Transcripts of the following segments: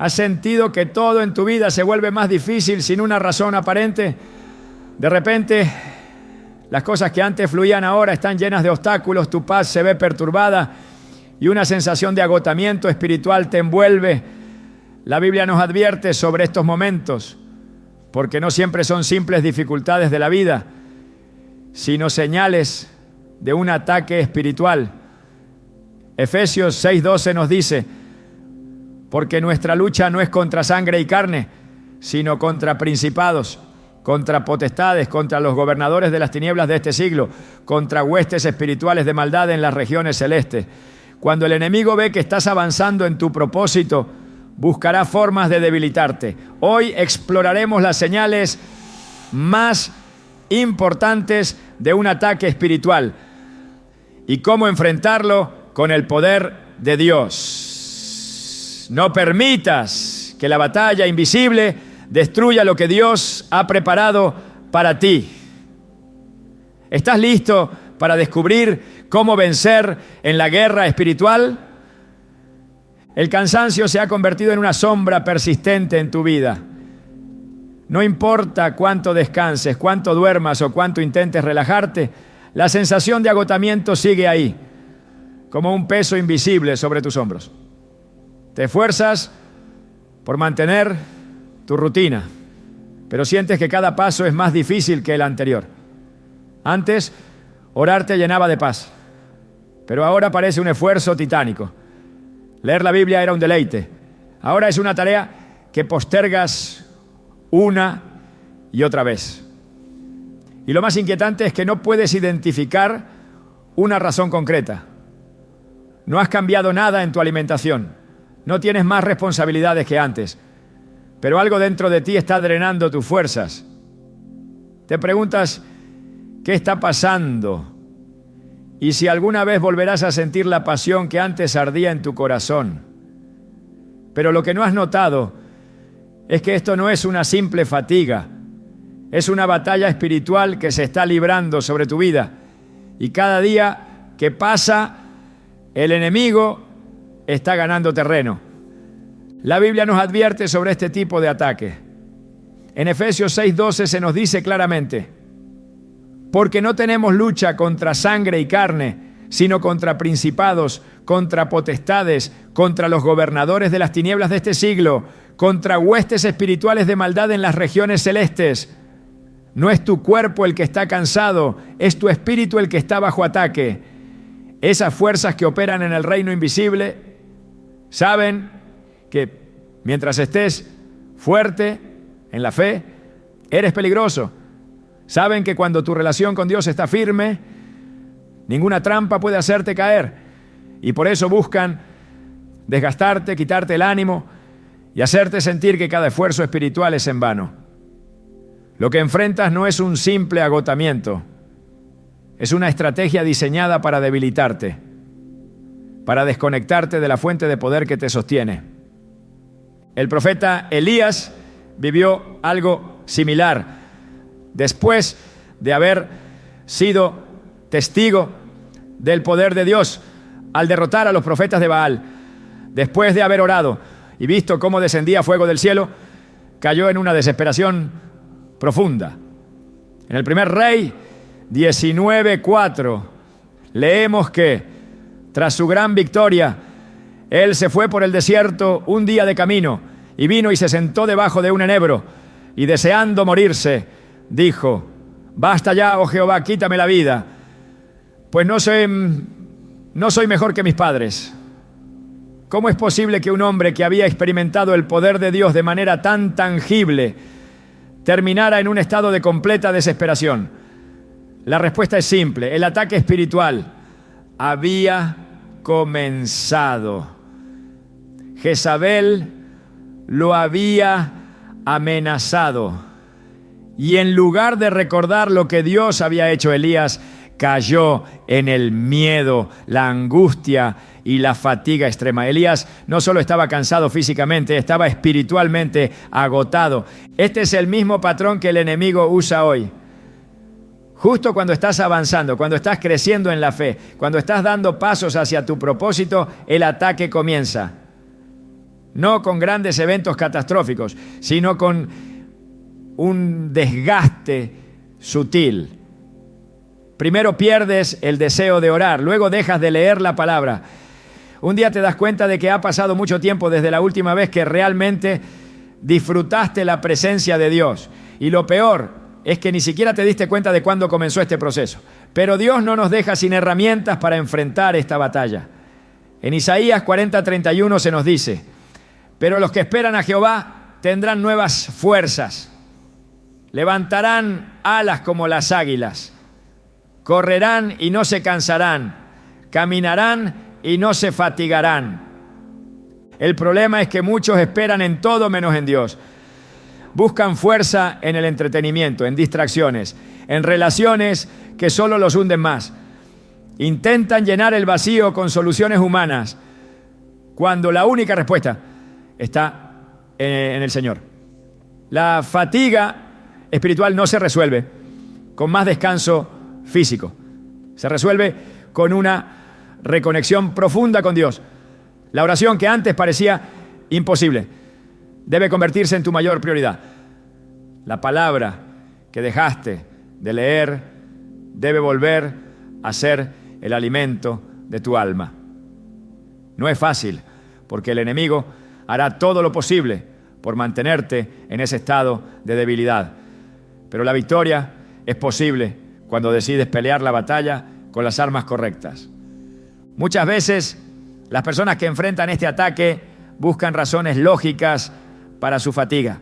¿Has sentido que todo en tu vida se vuelve más difícil sin una razón aparente? De repente, las cosas que antes fluían ahora están llenas de obstáculos, tu paz se ve perturbada y una sensación de agotamiento espiritual te envuelve. La Biblia nos advierte sobre estos momentos, porque no siempre son simples dificultades de la vida, sino señales de un ataque espiritual. Efesios 6:12 nos dice: porque nuestra lucha no es contra sangre y carne, sino contra principados, contra potestades, contra los gobernadores de las tinieblas de este siglo, contra huestes espirituales de maldad en las regiones celestes. Cuando el enemigo ve que estás avanzando en tu propósito, buscará formas de debilitarte. Hoy exploraremos las señales más importantes de un ataque espiritual y cómo enfrentarlo con el poder de Dios. No permitas que la batalla invisible destruya lo que Dios ha preparado para ti. ¿Estás listo para descubrir cómo vencer en la guerra espiritual? El cansancio se ha convertido en una sombra persistente en tu vida. No importa cuánto descanses, cuánto duermas o cuánto intentes relajarte, la sensación de agotamiento sigue ahí, como un peso invisible sobre tus hombros. Te esfuerzas por mantener tu rutina, pero sientes que cada paso es más difícil que el anterior. Antes, orar te llenaba de paz, pero ahora parece un esfuerzo titánico. Leer la Biblia era un deleite. Ahora es una tarea que postergas una y otra vez. Y lo más inquietante es que no puedes identificar una razón concreta. No has cambiado nada en tu alimentación. No tienes más responsabilidades que antes. Pero algo dentro de ti está drenando tus fuerzas. Te preguntas, ¿qué está pasando? Y si alguna vez volverás a sentir la pasión que antes ardía en tu corazón. Pero lo que no has notado es que esto no es una simple fatiga. Es una batalla espiritual que se está librando sobre tu vida. Y cada día que pasa, el enemigo está ganando terreno. La Biblia nos advierte sobre este tipo de ataque. En Efesios 6:12 se nos dice claramente: porque no tenemos lucha contra sangre y carne, sino contra principados, contra potestades, contra los gobernadores de las tinieblas de este siglo, contra huestes espirituales de maldad en las regiones celestes. No es tu cuerpo el que está cansado, es tu espíritu el que está bajo ataque. Esas fuerzas que operan en el reino invisible saben que mientras estés fuerte en la fe, eres peligroso. Saben que cuando tu relación con Dios está firme, ninguna trampa puede hacerte caer. Y por eso buscan desgastarte, quitarte el ánimo y hacerte sentir que cada esfuerzo espiritual es en vano. Lo que enfrentas no es un simple agotamiento. Es una estrategia diseñada para debilitarte, para desconectarte de la fuente de poder que te sostiene. El profeta Elías vivió algo similar. Después de haber sido testigo del poder de Dios al derrotar a los profetas de Baal, después de haber orado y visto cómo descendía fuego del cielo, cayó en una desesperación profunda. En el primer Rey 19:4 leemos que tras su gran victoria, él se fue por el desierto un día de camino y vino y se sentó debajo de un enebro y deseando morirse, dijo: basta ya, oh Jehová, quítame la vida, pues no soy mejor que mis padres. ¿Cómo es posible que un hombre que había experimentado el poder de Dios de manera tan tangible terminara en un estado de completa desesperación? La respuesta es simple: el ataque espiritual había comenzado. Jezabel lo había amenazado. Y en lugar de recordar lo que Dios había hecho, Elías cayó en el miedo, la angustia y la fatiga extrema. Elías no solo estaba cansado físicamente, estaba espiritualmente agotado. Este es el mismo patrón que el enemigo usa hoy. Justo cuando estás avanzando, cuando estás creciendo en la fe, cuando estás dando pasos hacia tu propósito, el ataque comienza. no con grandes eventos catastróficos, sino con un desgaste sutil. Primero pierdes el deseo de orar, luego dejas de leer la palabra. Un día te das cuenta de que ha pasado mucho tiempo desde la última vez que realmente disfrutaste la presencia de Dios. Y lo peor es que ni siquiera te diste cuenta de cuándo comenzó este proceso. Pero Dios no nos deja sin herramientas para enfrentar esta batalla. En Isaías 40:31 se nos dice: pero los que esperan a Jehová tendrán nuevas fuerzas, levantarán alas como las águilas, correrán y no se cansarán, caminarán y no se fatigarán. El problema es que muchos esperan en todo menos en Dios. Buscan fuerza en el entretenimiento, en distracciones, en relaciones que solo los hunden más. Intentan llenar el vacío con soluciones humanas, cuando la única respuesta está en el Señor. La fatiga espiritual no se resuelve con más descanso físico. Se resuelve con una reconexión profunda con Dios. La oración que antes parecía imposible debe convertirse en tu mayor prioridad. La palabra que dejaste de leer debe volver a ser el alimento de tu alma. No es fácil, porque el enemigo hará todo lo posible por mantenerte en ese estado de debilidad. Pero la victoria es posible cuando decides pelear la batalla con las armas correctas. Muchas veces las personas que enfrentan este ataque buscan razones lógicas para su fatiga.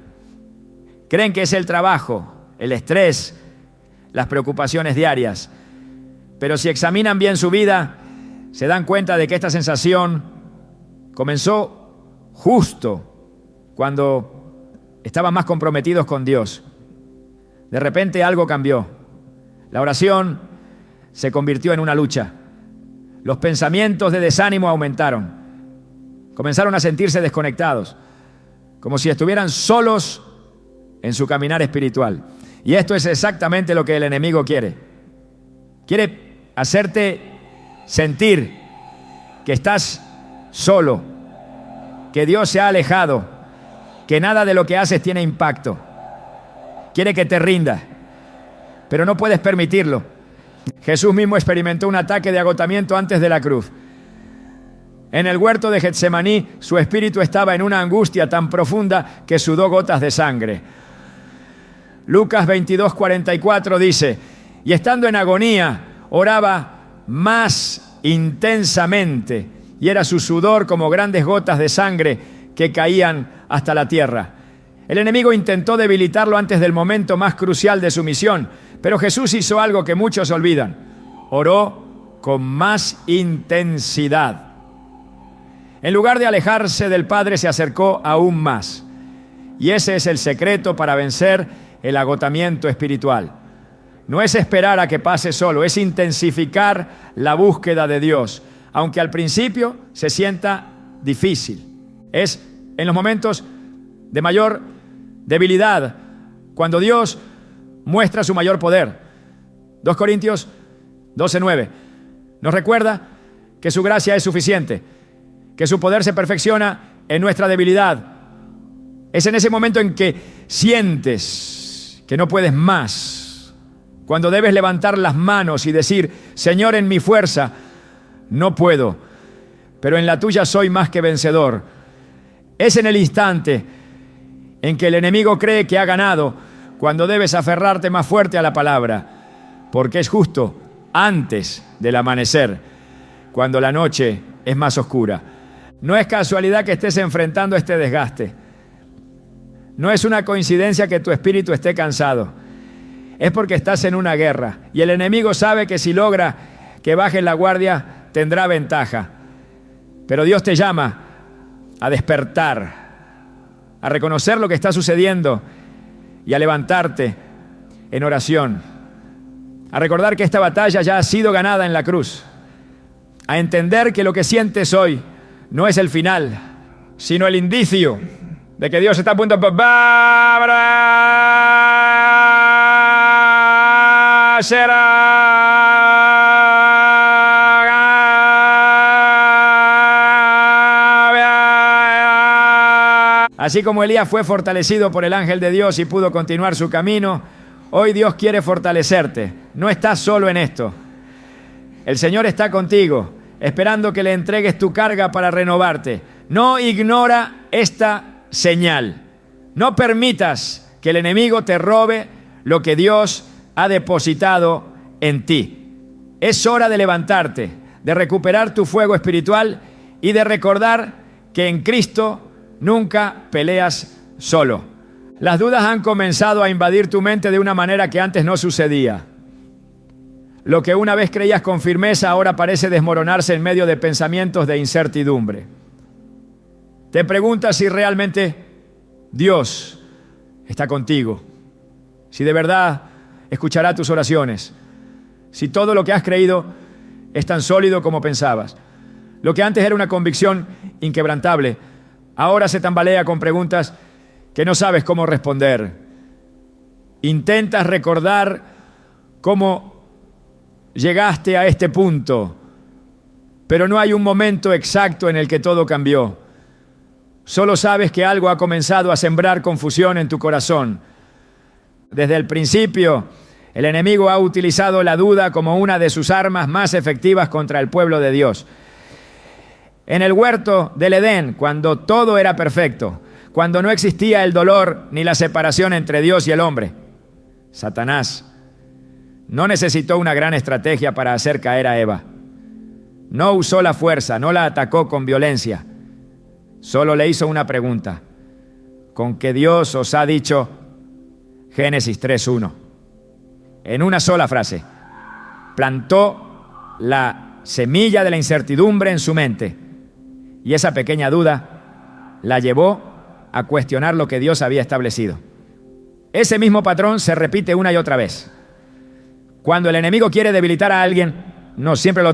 Creen que es el trabajo, el estrés, las preocupaciones diarias. Pero si examinan bien su vida, se dan cuenta de que esta sensación comenzó justo cuando estaban más comprometidos con Dios. De repente algo cambió. La oración se convirtió en una lucha. Los pensamientos de desánimo aumentaron. Comenzaron a sentirse desconectados, como si estuvieran solos en su caminar espiritual. Y esto es exactamente lo que el enemigo quiere. Quiere hacerte sentir que estás solo, que Dios se ha alejado, que nada de lo que haces tiene impacto. Quiere que te rindas, pero no puedes permitirlo. Jesús mismo experimentó un ataque de agotamiento antes de la cruz. En el huerto de Getsemaní, su espíritu estaba en una angustia tan profunda que sudó gotas de sangre. Lucas 22:44 dice: y estando en agonía, oraba más intensamente, y era su sudor como grandes gotas de sangre que caían hasta la tierra. El enemigo intentó debilitarlo antes del momento más crucial de su misión, pero Jesús hizo algo que muchos olvidan: oró con más intensidad. En lugar de alejarse del Padre, se acercó aún más. Y ese es el secreto para vencer el agotamiento espiritual. No es esperar a que pase solo, es intensificar la búsqueda de Dios, aunque al principio se sienta difícil. Es en los momentos de mayor debilidad cuando Dios muestra su mayor poder. 2 Corintios 12:9 nos recuerda que su gracia es suficiente, que su poder se perfecciona en nuestra debilidad. Es en ese momento en que sientes que no puedes más, cuando debes levantar las manos y decir: Señor, en mi fuerza no puedo, pero en la tuya soy más que vencedor. Es en el instante en que el enemigo cree que ha ganado, cuando debes aferrarte más fuerte a la palabra, porque es justo antes del amanecer, cuando la noche es más oscura. No es casualidad que estés enfrentando este desgaste. No es una coincidencia que tu espíritu esté cansado. Es porque estás en una guerra, y el enemigo sabe que si logra que bajes la guardia, tendrá ventaja. Pero Dios te llama a despertar, a reconocer lo que está sucediendo y a levantarte en oración, a recordar que esta batalla ya ha sido ganada en la cruz, a entender que lo que sientes hoy no es el final, sino el indicio de que Dios está a punto de... Así como Elías fue fortalecido por el ángel de Dios y pudo continuar su camino, hoy Dios quiere fortalecerte. No estás solo en esto. El Señor está contigo, esperando que le entregues tu carga para renovarte. No ignora esta señal. No permitas que el enemigo te robe lo que Dios ha depositado en ti. Es hora de levantarte, de recuperar tu fuego espiritual y de recordar que en Cristo nunca peleas solo. Las dudas han comenzado a invadir tu mente de una manera que antes no sucedía. Lo que una vez creías con firmeza ahora parece desmoronarse en medio de pensamientos de incertidumbre. Te preguntas si realmente Dios está contigo, si de verdad escuchará tus oraciones, si todo lo que has creído es tan sólido como pensabas. Lo que antes era una convicción inquebrantable, ahora se tambalea con preguntas que no sabes cómo responder. Intentas recordar cómo llegaste a este punto, pero no hay un momento exacto en el que todo cambió. Solo sabes que algo ha comenzado a sembrar confusión en tu corazón. Desde el principio, el enemigo ha utilizado la duda como una de sus armas más efectivas contra el pueblo de Dios. En el huerto del Edén, cuando todo era perfecto, cuando no existía el dolor ni la separación entre Dios y el hombre, Satanás no necesitó una gran estrategia para hacer caer a Eva. No usó la fuerza, no la atacó con violencia. Solo le hizo una pregunta. ¿Con qué Dios os ha dicho? Génesis 3:1. En una sola frase. Plantó la semilla de la incertidumbre en su mente. Y esa pequeña duda la llevó a cuestionar lo que Dios había establecido. Ese mismo patrón se repite una y otra vez. Cuando el enemigo quiere debilitar a alguien, no siempre lo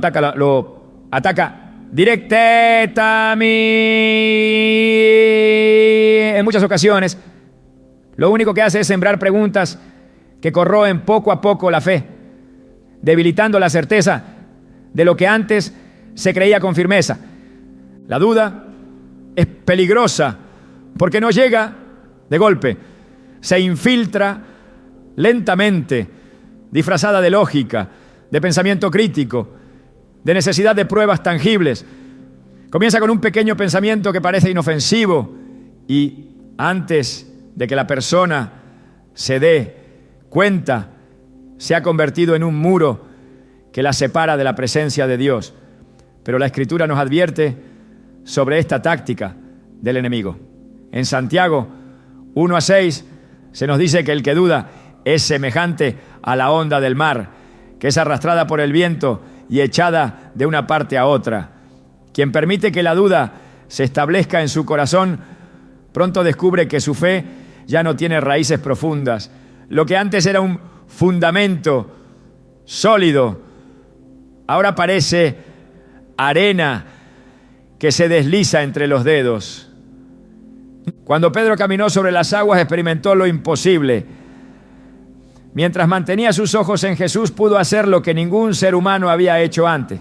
ataca directamente. En muchas ocasiones, lo único que hace es sembrar preguntas que corroen poco a poco la fe, debilitando la certeza de lo que antes se creía con firmeza. La duda es peligrosa porque no llega de golpe, se infiltra lentamente, disfrazada de lógica, de pensamiento crítico, de necesidad de pruebas tangibles. Comienza con un pequeño pensamiento que parece inofensivo y antes de que la persona se dé cuenta, se ha convertido en un muro que la separa de la presencia de Dios. Pero la Escritura nos advierte sobre esta táctica del enemigo. En Santiago 1:6 se nos dice que el que duda es semejante a la onda del mar, que es arrastrada por el viento y echada de una parte a otra. Quien permite que la duda se establezca en su corazón, pronto descubre que su fe ya no tiene raíces profundas. Lo que antes era un fundamento sólido, ahora parece arena que se desliza entre los dedos. Cuando Pedro caminó sobre las aguas, experimentó lo imposible. Mientras mantenía sus ojos en Jesús, pudo hacer lo que ningún ser humano había hecho antes.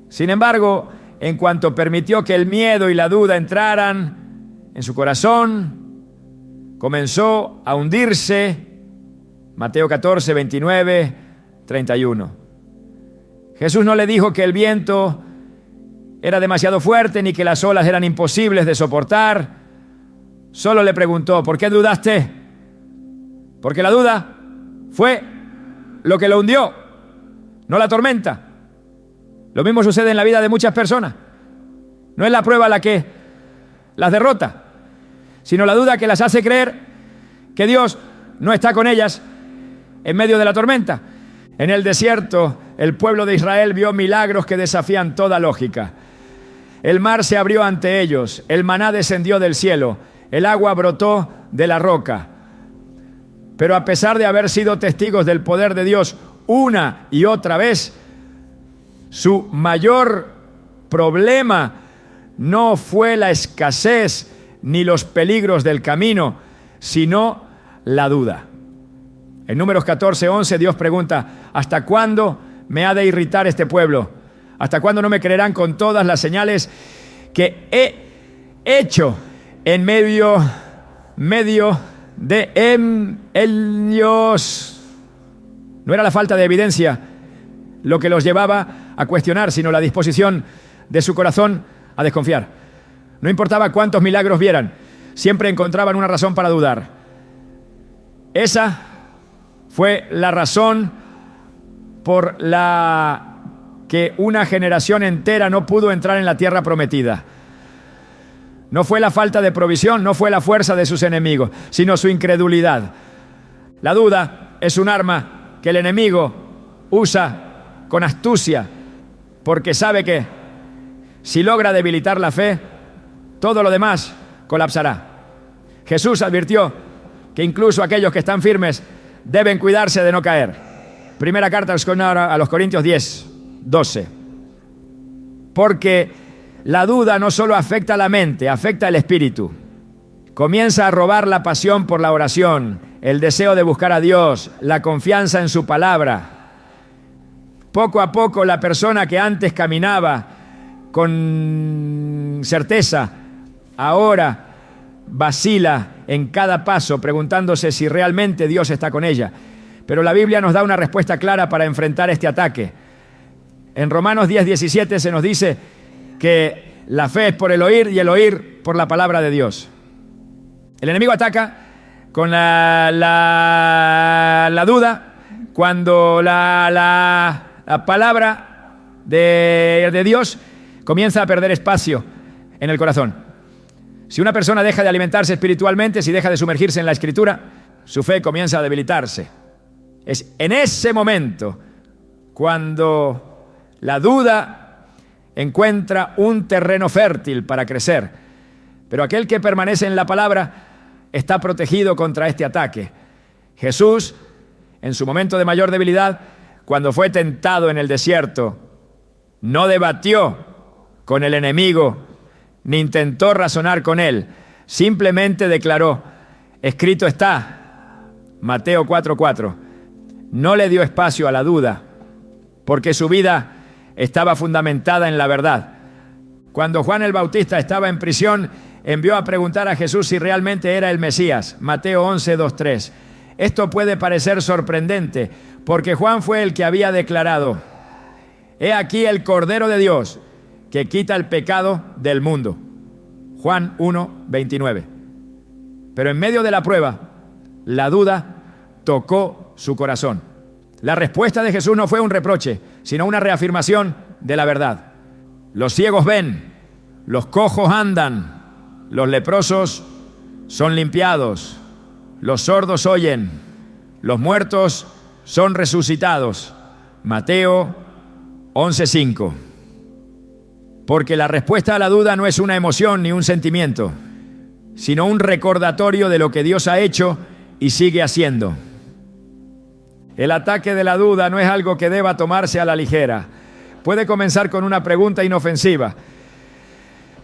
Sin embargo, en cuanto permitió que el miedo y la duda entraran en su corazón, comenzó a hundirse. Mateo 14, 29, 31. Jesús no le dijo que el viento era demasiado fuerte ni que las olas eran imposibles de soportar. Solo le preguntó, ¿por qué dudaste? Porque la duda fue lo que lo hundió, no la tormenta. Lo mismo sucede en la vida de muchas personas. No es la prueba la que las derrota, sino la duda que las hace creer que Dios no está con ellas en medio de la tormenta. En el desierto, el pueblo de Israel vio milagros que desafían toda lógica. El mar se abrió ante ellos, el maná descendió del cielo, el agua brotó de la roca. Pero a pesar de haber sido testigos del poder de Dios una y otra vez, su mayor problema no fue la escasez ni los peligros del camino, sino la duda. En Números 14:11 Dios pregunta, ¿hasta cuándo me ha de irritar este pueblo? ¿Hasta cuándo no me creerán con todas las señales que he hecho en medio de ellos. No era la falta de evidencia lo que los llevaba a cuestionar, sino la disposición de su corazón a desconfiar. No importaba cuántos milagros vieran, siempre encontraban una razón para dudar. Esa fue la razón por la que una generación entera no pudo entrar en la tierra prometida. No fue la falta de provisión, no fue la fuerza de sus enemigos, sino su incredulidad. La duda es un arma que el enemigo usa con astucia, porque sabe que si logra debilitar la fe, todo lo demás colapsará. Jesús advirtió que incluso aquellos que están firmes deben cuidarse de no caer. Primera carta a los Corintios 10:12. Porque la duda no solo afecta a la mente, afecta al espíritu. Comienza a robar la pasión por la oración, el deseo de buscar a Dios, la confianza en su palabra. Poco a poco la persona que antes caminaba con certeza, ahora vacila en cada paso preguntándose si realmente Dios está con ella. Pero la Biblia nos da una respuesta clara para enfrentar este ataque. En Romanos 10:17 se nos dice que la fe es por el oír y el oír por la palabra de Dios. El enemigo ataca con la duda cuando la palabra de Dios comienza a perder espacio en el corazón. Si una persona deja de alimentarse espiritualmente, si deja de sumergirse en la Escritura, su fe comienza a debilitarse. Es en ese momento cuando la duda encuentra un terreno fértil para crecer. Pero aquel que permanece en la palabra está protegido contra este ataque. Jesús, en su momento de mayor debilidad, cuando fue tentado en el desierto, no debatió con el enemigo, ni intentó razonar con él. Simplemente declaró, escrito está, Mateo 4:4. No le dio espacio a la duda, porque su vida estaba fundamentada en la verdad. Cuando Juan el Bautista estaba en prisión, envió a preguntar a Jesús si realmente era el Mesías. Mateo 11:2-3. Esto puede parecer sorprendente, porque Juan fue el que había declarado, he aquí el Cordero de Dios, que quita el pecado del mundo. Juan 1:29. Pero en medio de la prueba, la duda tocó su corazón. La respuesta de Jesús no fue un reproche, sino una reafirmación de la verdad. Los ciegos ven, los cojos andan, los leprosos son limpiados, los sordos oyen, los muertos son resucitados. Mateo 11:5. Porque la respuesta a la duda no es una emoción ni un sentimiento, sino un recordatorio de lo que Dios ha hecho y sigue haciendo. El ataque de la duda no es algo que deba tomarse a la ligera. Puede comenzar con una pregunta inofensiva,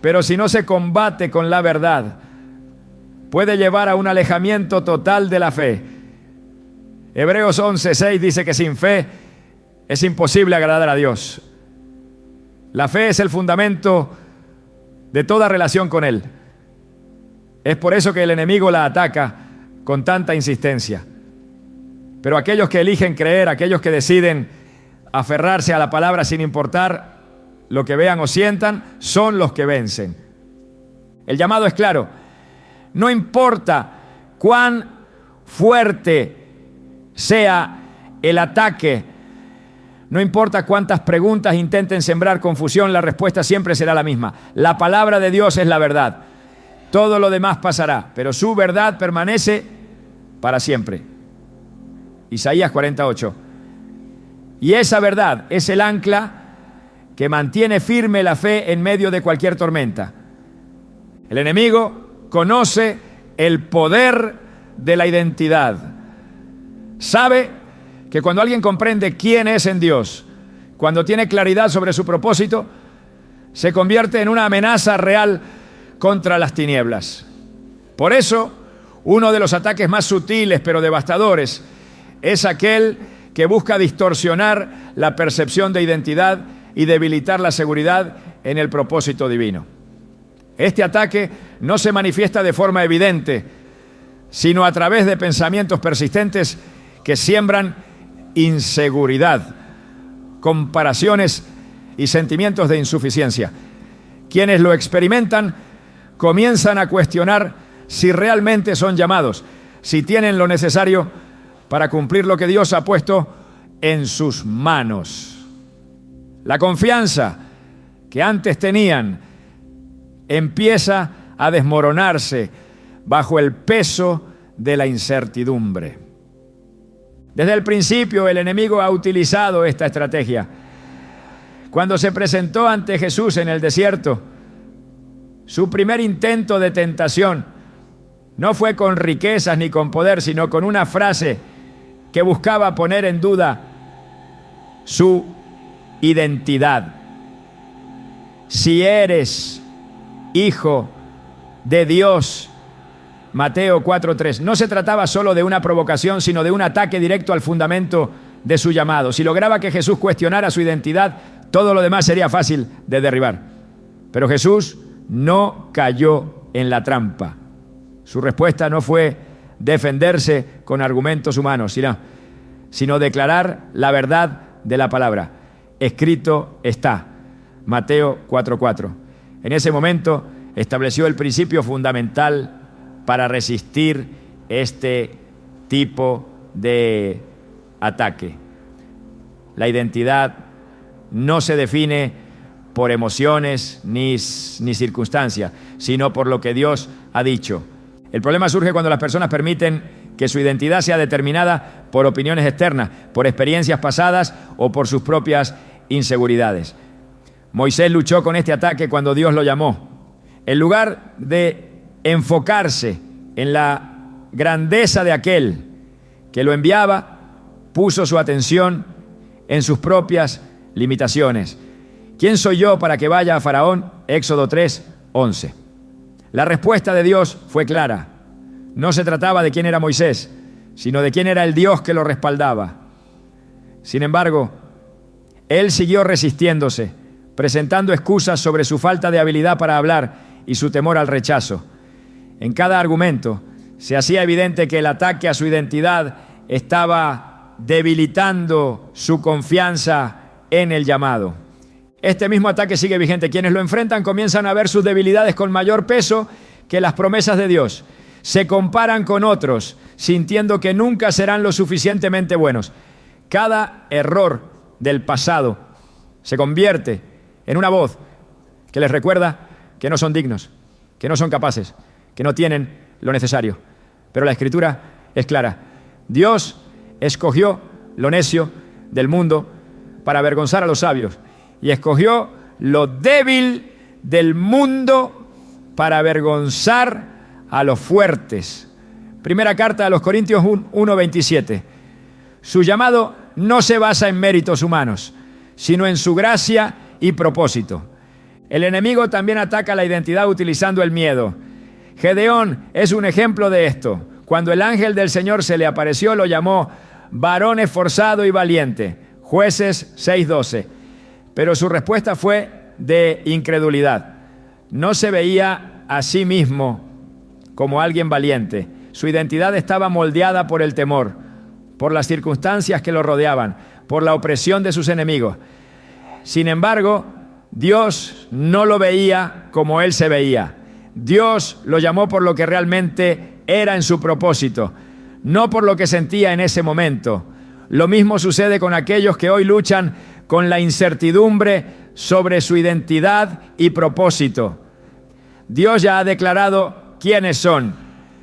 pero si no se combate con la verdad, puede llevar a un alejamiento total de la fe. Hebreos 11:6 dice que sin fe es imposible agradar a Dios. La fe es el fundamento de toda relación con Él. Es por eso que el enemigo la ataca con tanta insistencia. Pero aquellos que eligen creer, aquellos que deciden aferrarse a la palabra sin importar lo que vean o sientan, son los que vencen. El llamado es claro. No importa cuán fuerte sea el ataque, no importa cuántas preguntas intenten sembrar confusión, la respuesta siempre será la misma. La palabra de Dios es la verdad. Todo lo demás pasará, pero su verdad permanece para siempre. Isaías 48. Y esa verdad es el ancla que mantiene firme la fe en medio de cualquier tormenta. El enemigo conoce el poder de la identidad. Sabe que cuando alguien comprende quién es en Dios, cuando tiene claridad sobre su propósito, se convierte en una amenaza real contra las tinieblas. Por eso, uno de los ataques más sutiles pero devastadores es aquel que busca distorsionar la percepción de identidad y debilitar la seguridad en el propósito divino. Este ataque no se manifiesta de forma evidente, sino a través de pensamientos persistentes que siembran inseguridad, comparaciones y sentimientos de insuficiencia. Quienes lo experimentan comienzan a cuestionar si realmente son llamados, si tienen lo necesario para cumplir lo que Dios ha puesto en sus manos. La confianza que antes tenían empieza a desmoronarse bajo el peso de la incertidumbre. Desde el principio el enemigo ha utilizado esta estrategia. Cuando se presentó ante Jesús en el desierto, su primer intento de tentación no fue con riquezas ni con poder, sino con una frase que buscaba poner en duda su identidad. Si eres hijo de Dios, Mateo 4:3. No se trataba solo de una provocación, sino de un ataque directo al fundamento de su llamado. Si lograba que Jesús cuestionara su identidad, todo lo demás sería fácil de derribar. Pero Jesús no cayó en la trampa. Su respuesta no fue defenderse con argumentos humanos, sino declarar la verdad de la palabra. Escrito está. Mateo 4:4. En ese momento estableció el principio fundamental para resistir este tipo de ataque. La identidad no se define por emociones ni circunstancias, sino por lo que Dios ha dicho. El problema surge cuando las personas permiten que su identidad sea determinada por opiniones externas, por experiencias pasadas o por sus propias inseguridades. Moisés luchó con este ataque cuando Dios lo llamó. En lugar de enfocarse en la grandeza de aquel que lo enviaba, puso su atención en sus propias limitaciones. ¿Quién soy yo para que vaya a Faraón? Éxodo 3:11. La respuesta de Dios fue clara. No se trataba de quién era Moisés, sino de quién era el Dios que lo respaldaba. Sin embargo, él siguió resistiéndose, presentando excusas sobre su falta de habilidad para hablar y su temor al rechazo. En cada argumento se hacía evidente que el ataque a su identidad estaba debilitando su confianza en el llamado. Este mismo ataque sigue vigente. Quienes lo enfrentan comienzan a ver sus debilidades con mayor peso que las promesas de Dios. Se comparan con otros, sintiendo que nunca serán lo suficientemente buenos. Cada error del pasado se convierte en una voz que les recuerda que no son dignos, que no son capaces, que no tienen lo necesario. Pero la Escritura es clara. Dios escogió lo necio del mundo para avergonzar a los sabios, y escogió lo débil del mundo para avergonzar a los fuertes. Primera carta a los Corintios 1:27. Su llamado no se basa en méritos humanos, sino en su gracia y propósito. El enemigo también ataca la identidad utilizando el miedo. Gedeón es un ejemplo de esto. Cuando el ángel del Señor se le apareció, lo llamó varón esforzado y valiente. Jueces 6:12. Pero su respuesta fue de incredulidad. No se veía a sí mismo como alguien valiente. Su identidad estaba moldeada por el temor, por las circunstancias que lo rodeaban, por la opresión de sus enemigos. Sin embargo, Dios no lo veía como él se veía. Dios lo llamó por lo que realmente era en su propósito, no por lo que sentía en ese momento. Lo mismo sucede con aquellos que hoy luchan con la incertidumbre sobre su identidad y propósito. Dios ya ha declarado quiénes son,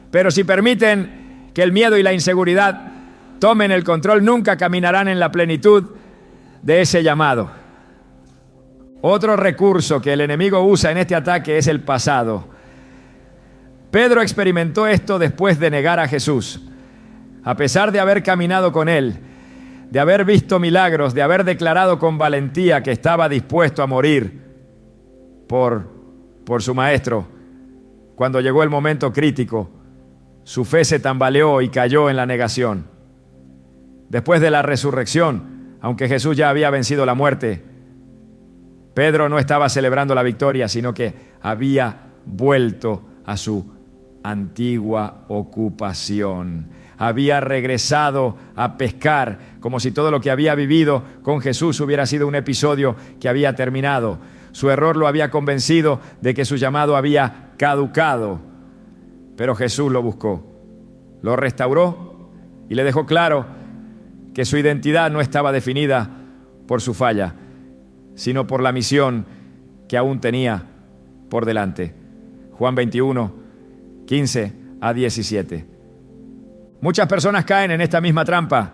pero si permiten que el miedo y la inseguridad tomen el control, nunca caminarán en la plenitud de ese llamado. Otro recurso que el enemigo usa en este ataque es el pasado. Pedro experimentó esto después de negar a Jesús. A pesar de haber caminado con él, de haber visto milagros, de haber declarado con valentía que estaba dispuesto a morir por su maestro, cuando llegó el momento crítico, su fe se tambaleó y cayó en la negación. Después de la resurrección, aunque Jesús ya había vencido la muerte, Pedro no estaba celebrando la victoria, sino que había vuelto a su antigua ocupación. Había regresado a pescar, como si todo lo que había vivido con Jesús hubiera sido un episodio que había terminado. Su error lo había convencido de que su llamado había caducado. Pero Jesús lo buscó, lo restauró y le dejó claro que su identidad no estaba definida por su falla, sino por la misión que aún tenía por delante. Juan 21, 15 a 17. Muchas personas caen en esta misma trampa.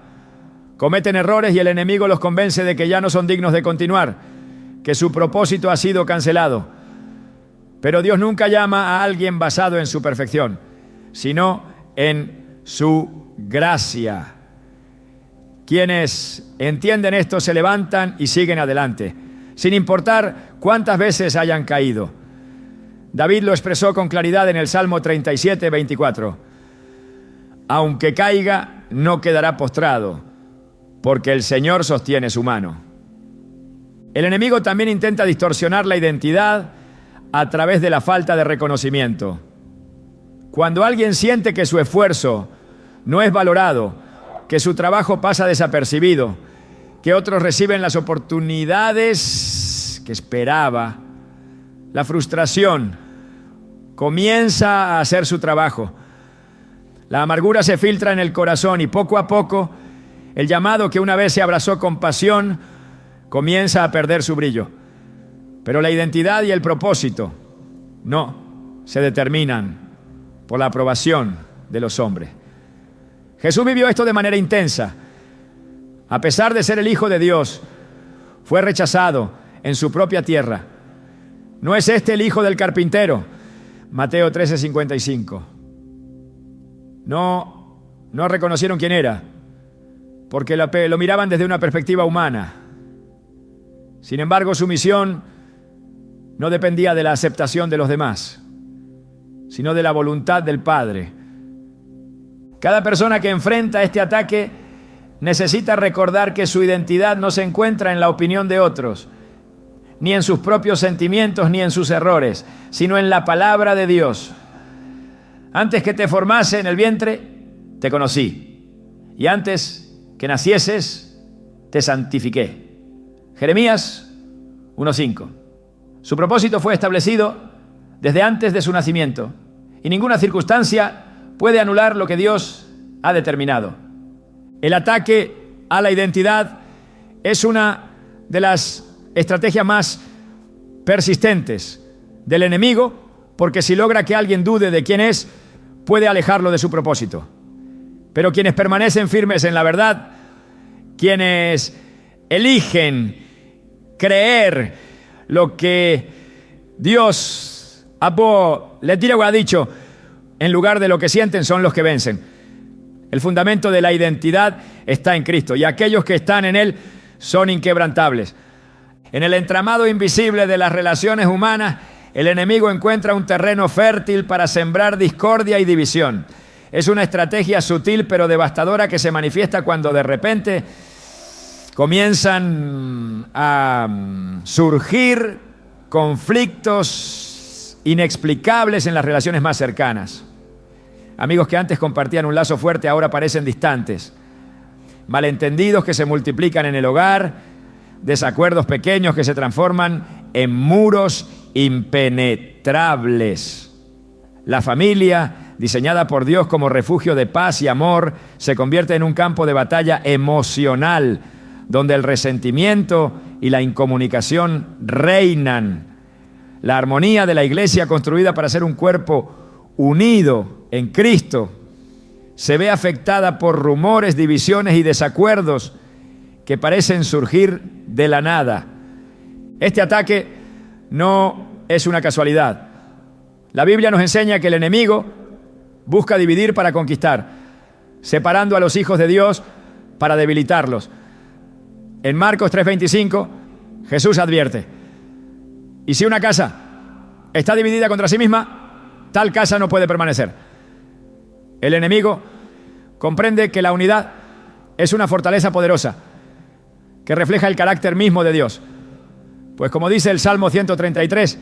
Cometen errores y el enemigo los convence de que ya no son dignos de continuar, que su propósito ha sido cancelado. Pero Dios nunca llama a alguien basado en su perfección, sino en su gracia. Quienes entienden esto se levantan y siguen adelante, sin importar cuántas veces hayan caído. David lo expresó con claridad en el Salmo 37, 24. Aunque caiga, no quedará postrado, porque el Señor sostiene su mano. El enemigo también intenta distorsionar la identidad a través de la falta de reconocimiento. Cuando alguien siente que su esfuerzo no es valorado, que su trabajo pasa desapercibido, que otros reciben las oportunidades que esperaba, la frustración comienza a hacer su trabajo. La amargura se filtra en el corazón y poco a poco el llamado que una vez se abrazó con pasión comienza a perder su brillo. Pero la identidad y el propósito no se determinan por la aprobación de los hombres. Jesús vivió esto de manera intensa. A pesar de ser el Hijo de Dios, fue rechazado en su propia tierra. ¿No es este el hijo del carpintero? Mateo 13:55. No reconocieron quién era, porque lo miraban desde una perspectiva humana. Sin embargo, su misión no dependía de la aceptación de los demás, sino de la voluntad del Padre. Cada persona que enfrenta este ataque necesita recordar que su identidad no se encuentra en la opinión de otros, ni en sus propios sentimientos, ni en sus errores, sino en la palabra de Dios. Antes que te formase en el vientre, te conocí, y antes que nacieses, te santifiqué. Jeremías 1:5. Su propósito fue establecido desde antes de su nacimiento, y ninguna circunstancia puede anular lo que Dios ha determinado. El ataque a la identidad es una de las estrategias más persistentes del enemigo, porque si logra que alguien dude de quién es, puede alejarlo de su propósito. Pero quienes permanecen firmes en la verdad, quienes eligen creer lo que Dios ha dicho, en lugar de lo que sienten, son los que vencen. El fundamento de la identidad está en Cristo, y aquellos que están en Él son inquebrantables. En el entramado invisible de las relaciones humanas, el enemigo encuentra un terreno fértil para sembrar discordia y división. Es una estrategia sutil pero devastadora que se manifiesta cuando de repente comienzan a surgir conflictos inexplicables en las relaciones más cercanas. Amigos que antes compartían un lazo fuerte ahora parecen distantes. Malentendidos que se multiplican en el hogar, desacuerdos pequeños que se transforman en muros impenetrables. La familia, diseñada por Dios como refugio de paz y amor, se convierte en un campo de batalla emocional, donde el resentimiento y la incomunicación reinan. La armonía de la iglesia, construida para ser un cuerpo unido en Cristo, se ve afectada por rumores, divisiones y desacuerdos que parecen surgir de la nada. Este ataque no es una casualidad. La Biblia nos enseña que el enemigo busca dividir para conquistar, separando a los hijos de Dios para debilitarlos. En Marcos 3:25, Jesús advierte: y si una casa está dividida contra sí misma, tal casa no puede permanecer. El enemigo comprende que la unidad es una fortaleza poderosa que refleja el carácter mismo de Dios. Pues como dice el Salmo 133,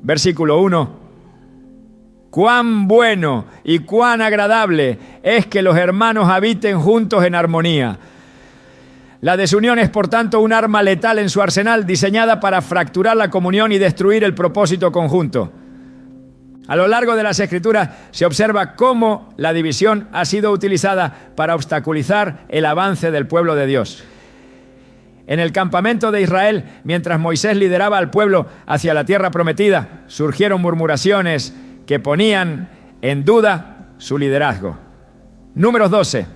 versículo 1, Cuán bueno y cuán agradable es que los hermanos habiten juntos en armonía. La desunión es, por tanto, un arma letal en su arsenal, diseñada para fracturar la comunión y destruir el propósito conjunto. A lo largo de las Escrituras se observa cómo la división ha sido utilizada para obstaculizar el avance del pueblo de Dios. En el campamento de Israel, mientras Moisés lideraba al pueblo hacia la tierra prometida, surgieron murmuraciones que ponían en duda su liderazgo. Números 12.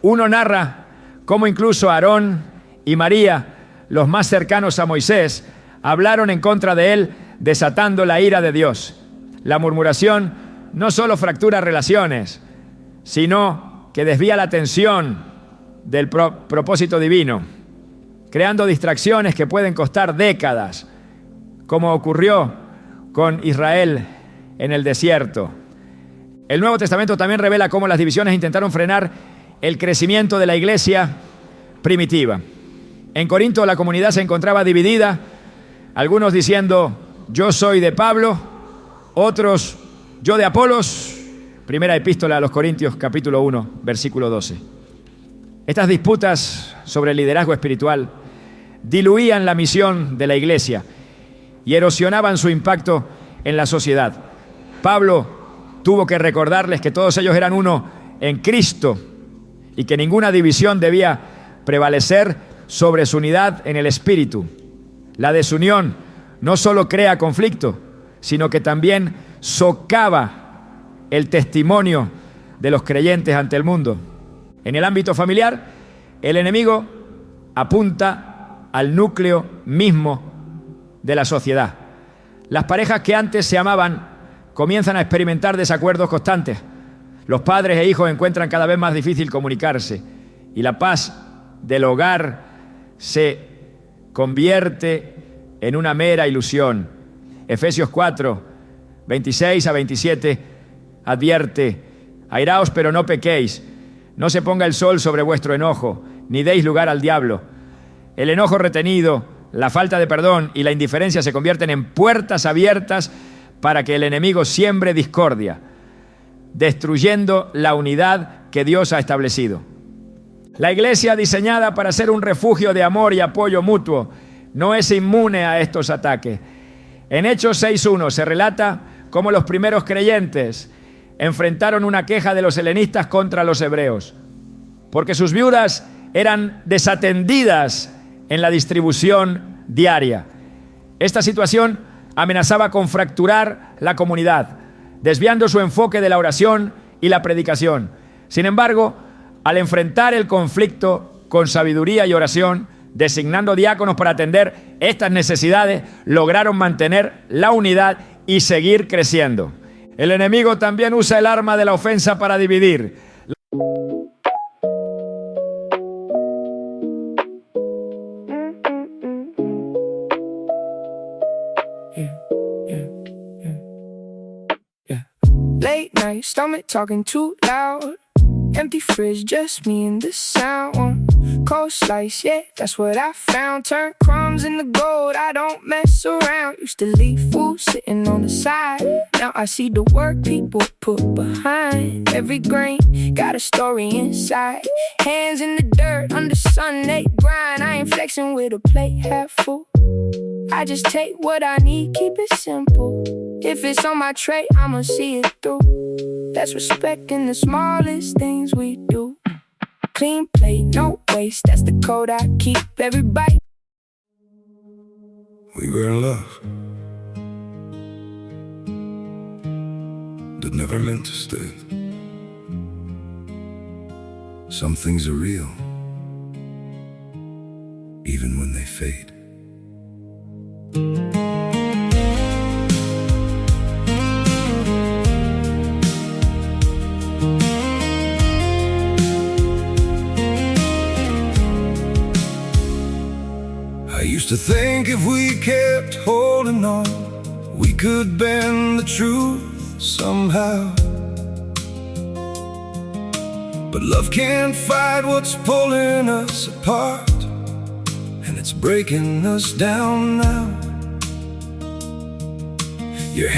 Uno narra cómo incluso Aarón y María, los más cercanos a Moisés, hablaron en contra de él, desatando la ira de Dios. La murmuración no solo fractura relaciones, sino que desvía la atención del propósito divino, creando distracciones que pueden costar décadas, como ocurrió con Israel en el desierto. El Nuevo Testamento también revela cómo las divisiones intentaron frenar el crecimiento de la iglesia primitiva. En Corinto la comunidad se encontraba dividida, algunos diciendo, yo soy de Pablo, otros, yo de Apolos. Primera epístola a los Corintios, capítulo 1, versículo 12. Estas disputas sobre el liderazgo espiritual diluían la misión de la iglesia y erosionaban su impacto en la sociedad. Pablo tuvo que recordarles que todos ellos eran uno en Cristo y que ninguna división debía prevalecer sobre su unidad en el espíritu. La desunión no solo crea conflicto, sino que también socava el testimonio de los creyentes ante el mundo. En el ámbito familiar, el enemigo apunta al núcleo mismo de la sociedad. Las parejas que antes se amaban comienzan a experimentar desacuerdos constantes. Los padres e hijos encuentran cada vez más difícil comunicarse y la paz del hogar se convierte en una mera ilusión. Efesios 4, 26 a 27 advierte, airaos pero no pequéis, no se ponga el sol sobre vuestro enojo, ni deis lugar al diablo. El enojo retenido, la falta de perdón y la indiferencia se convierten en puertas abiertas para que el enemigo siembre discordia, destruyendo la unidad que Dios ha establecido. La iglesia, diseñada para ser un refugio de amor y apoyo mutuo, no es inmune a estos ataques. En Hechos 6:1 se relata cómo los primeros creyentes enfrentaron una queja de los helenistas contra los hebreos, porque sus viudas eran desatendidas en la distribución diaria. Esta situación amenazaba con fracturar la comunidad, desviando su enfoque de la oración y la predicación. Sin embargo, al enfrentar el conflicto con sabiduría y oración, designando diáconos para atender estas necesidades, lograron mantener la unidad y seguir creciendo. El enemigo también usa el arma de la ofensa para dividir. Late night, stomach talking too loud. Empty fridge, just me and the sound. Cold slice, yeah, that's what I found. Turn crumbs into gold, I don't mess around. Used to leave food sitting on the side. Now I see the work people put behind every grain. Got a story inside. Hands in the dirt, under sun, they grind. I ain't flexing with a plate half full. I just take what I need, keep it simple. If it's on my tray, I'ma see it through. That's respecting the smallest things we do. Clean plate, no waste, that's the code I keep. Every bite. We were in love, but never meant to stay. Some things are real, even when they fade. I used to think if we kept holding on, we could bend the truth somehow. But love can't fight what's pulling us apart, and it's breaking us down now. Your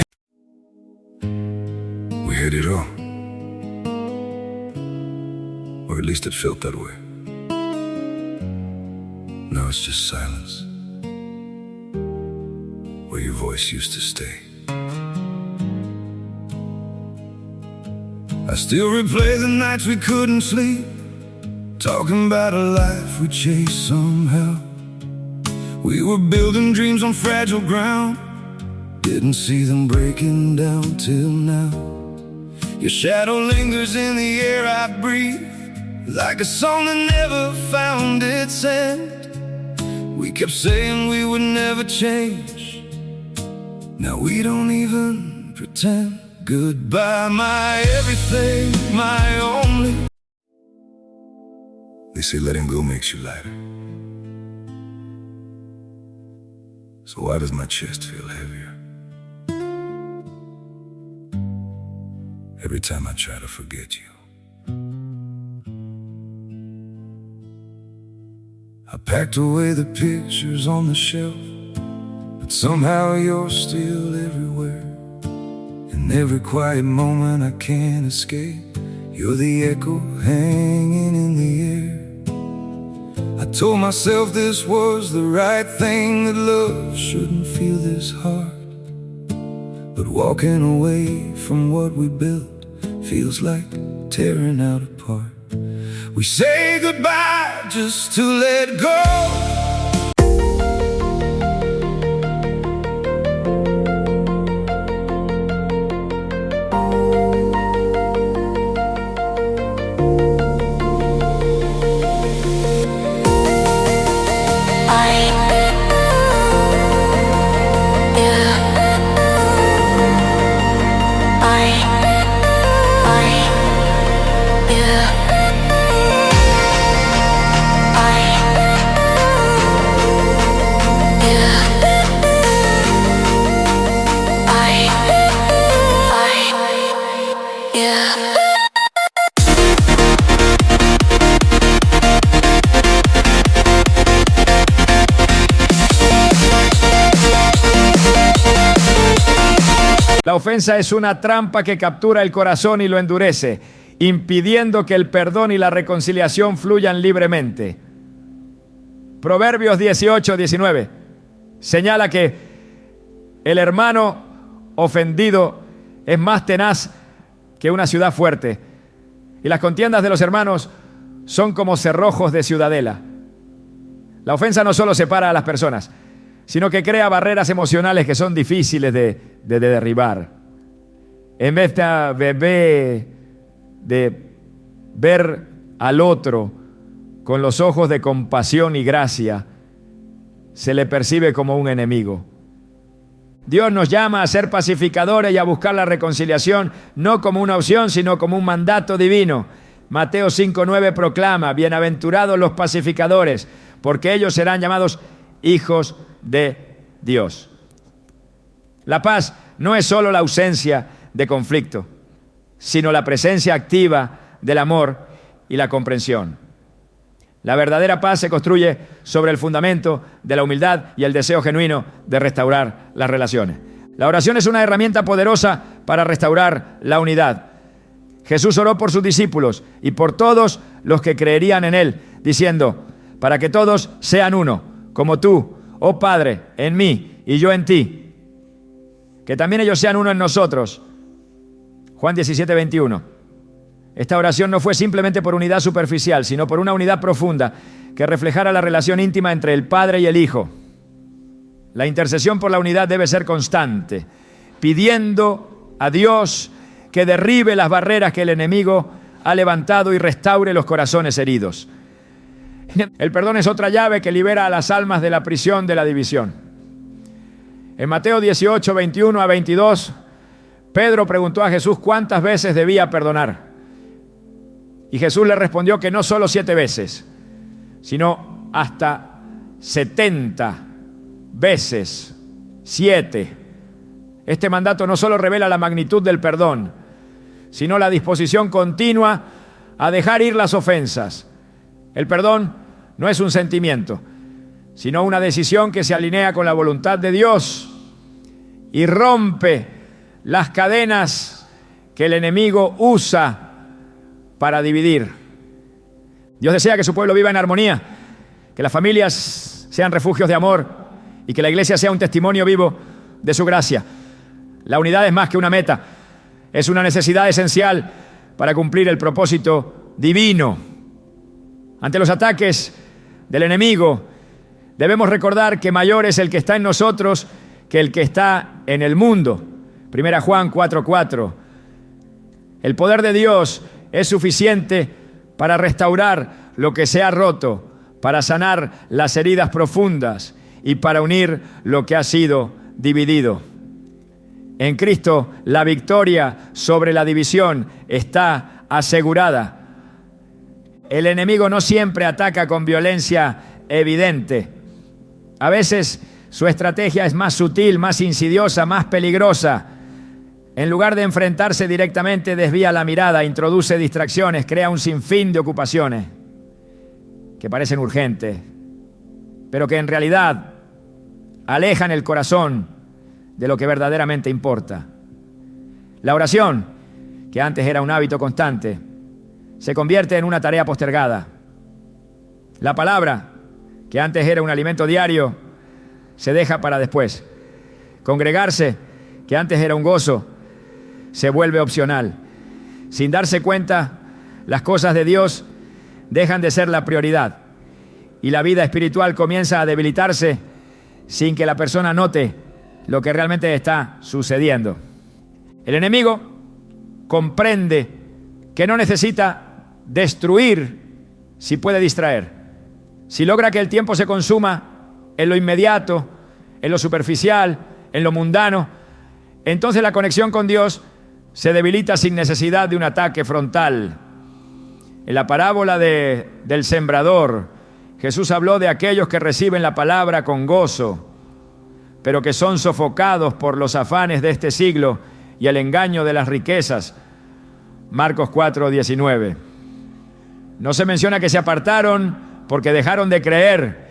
Or at least it felt that way. Now it's just silence, where your voice used to stay. I still replay the nights we couldn't sleep, talking about a life we chased somehow. We were building dreams on fragile ground, didn't see them breaking down till now. Your shadow lingers in the air I breathe, like a song that never found its end. We kept saying we would never change, now we don't even pretend. Goodbye, my everything, my only. They say letting go makes you lighter. So why does my chest feel heavier every time I try to forget you? I packed away the pictures on the shelf, but somehow you're still everywhere. In every quiet moment I can't escape, you're the echo hanging in the air. I told myself this was the right thing, that love shouldn't feel this hard. But walking away from what we built feels like tearing out apart. We say goodbye just to let go. La ofensa es una trampa que captura el corazón y lo endurece, impidiendo que el perdón y la reconciliación fluyan libremente. Proverbios 18:19 señala que el hermano ofendido es más tenaz que una ciudad fuerte, y las contiendas de los hermanos son como cerrojos de ciudadela. La ofensa no solo separa a las personas, sino que crea barreras emocionales que son difíciles de derribar. En vez de ver al otro con los ojos de compasión y gracia, se le percibe como un enemigo. Dios nos llama a ser pacificadores y a buscar la reconciliación, no como una opción, sino como un mandato divino. Mateo 5:9 proclama: bienaventurados los pacificadores, porque ellos serán llamados hijos de Dios. La paz no es solo la ausencia de conflicto, sino la presencia activa del amor y la comprensión. La verdadera paz se construye sobre el fundamento de la humildad y el deseo genuino de restaurar las relaciones. La oración es una herramienta poderosa para restaurar la unidad. Jesús oró por sus discípulos y por todos los que creerían en Él, diciendo: para que todos sean uno, como tú, oh Padre, en mí y yo en ti, que también ellos sean uno en nosotros. Juan 17:21. Esta oración no fue simplemente por unidad superficial, sino por una unidad profunda que reflejara la relación íntima entre el Padre y el Hijo. La intercesión por la unidad debe ser constante, pidiendo a Dios que derribe las barreras que el enemigo ha levantado y restaure los corazones heridos. El perdón es otra llave que libera a las almas de la prisión de la división. En Mateo 18:21-22, Pedro preguntó a Jesús cuántas veces debía perdonar. Y Jesús le respondió que no solo 7 veces, sino hasta 70 veces 7. Este mandato no solo revela la magnitud del perdón, sino la disposición continua a dejar ir las ofensas. El perdón no es un sentimiento, sino una decisión que se alinea con la voluntad de Dios y rompe las cadenas que el enemigo usa para dividir. Dios desea que su pueblo viva en armonía, que las familias sean refugios de amor y que la iglesia sea un testimonio vivo de su gracia. La unidad es más que una meta, es una necesidad esencial para cumplir el propósito divino. Ante los ataques del enemigo, debemos recordar que mayor es el que está en nosotros que el que está en el mundo. 1 Juan 4:4. El poder de Dios es suficiente para restaurar lo que se ha roto, para sanar las heridas profundas y para unir lo que ha sido dividido. En Cristo, la victoria sobre la división está asegurada. El enemigo no siempre ataca con violencia evidente. A veces su estrategia es más sutil, más insidiosa, más peligrosa. En lugar de enfrentarse directamente, desvía la mirada, introduce distracciones, crea un sinfín de ocupaciones que parecen urgentes, pero que en realidad alejan el corazón de lo que verdaderamente importa. La oración, que antes era un hábito constante, se convierte en una tarea postergada. La palabra, que antes era un alimento diario, se deja para después. Congregarse, que antes era un gozo, se vuelve opcional. Sin darse cuenta, las cosas de Dios dejan de ser la prioridad y la vida espiritual comienza a debilitarse sin que la persona note lo que realmente está sucediendo. El enemigo comprende que no necesita destruir si puede distraer. Si logra que el tiempo se consuma en lo inmediato, en lo superficial, en lo mundano, entonces la conexión con Dios se debilita sin necesidad de un ataque frontal. En la parábola del sembrador, Jesús habló de aquellos que reciben la palabra con gozo, pero que son sofocados por los afanes de este siglo y el engaño de las riquezas. Marcos 4:19. No se menciona que se apartaron porque dejaron de creer,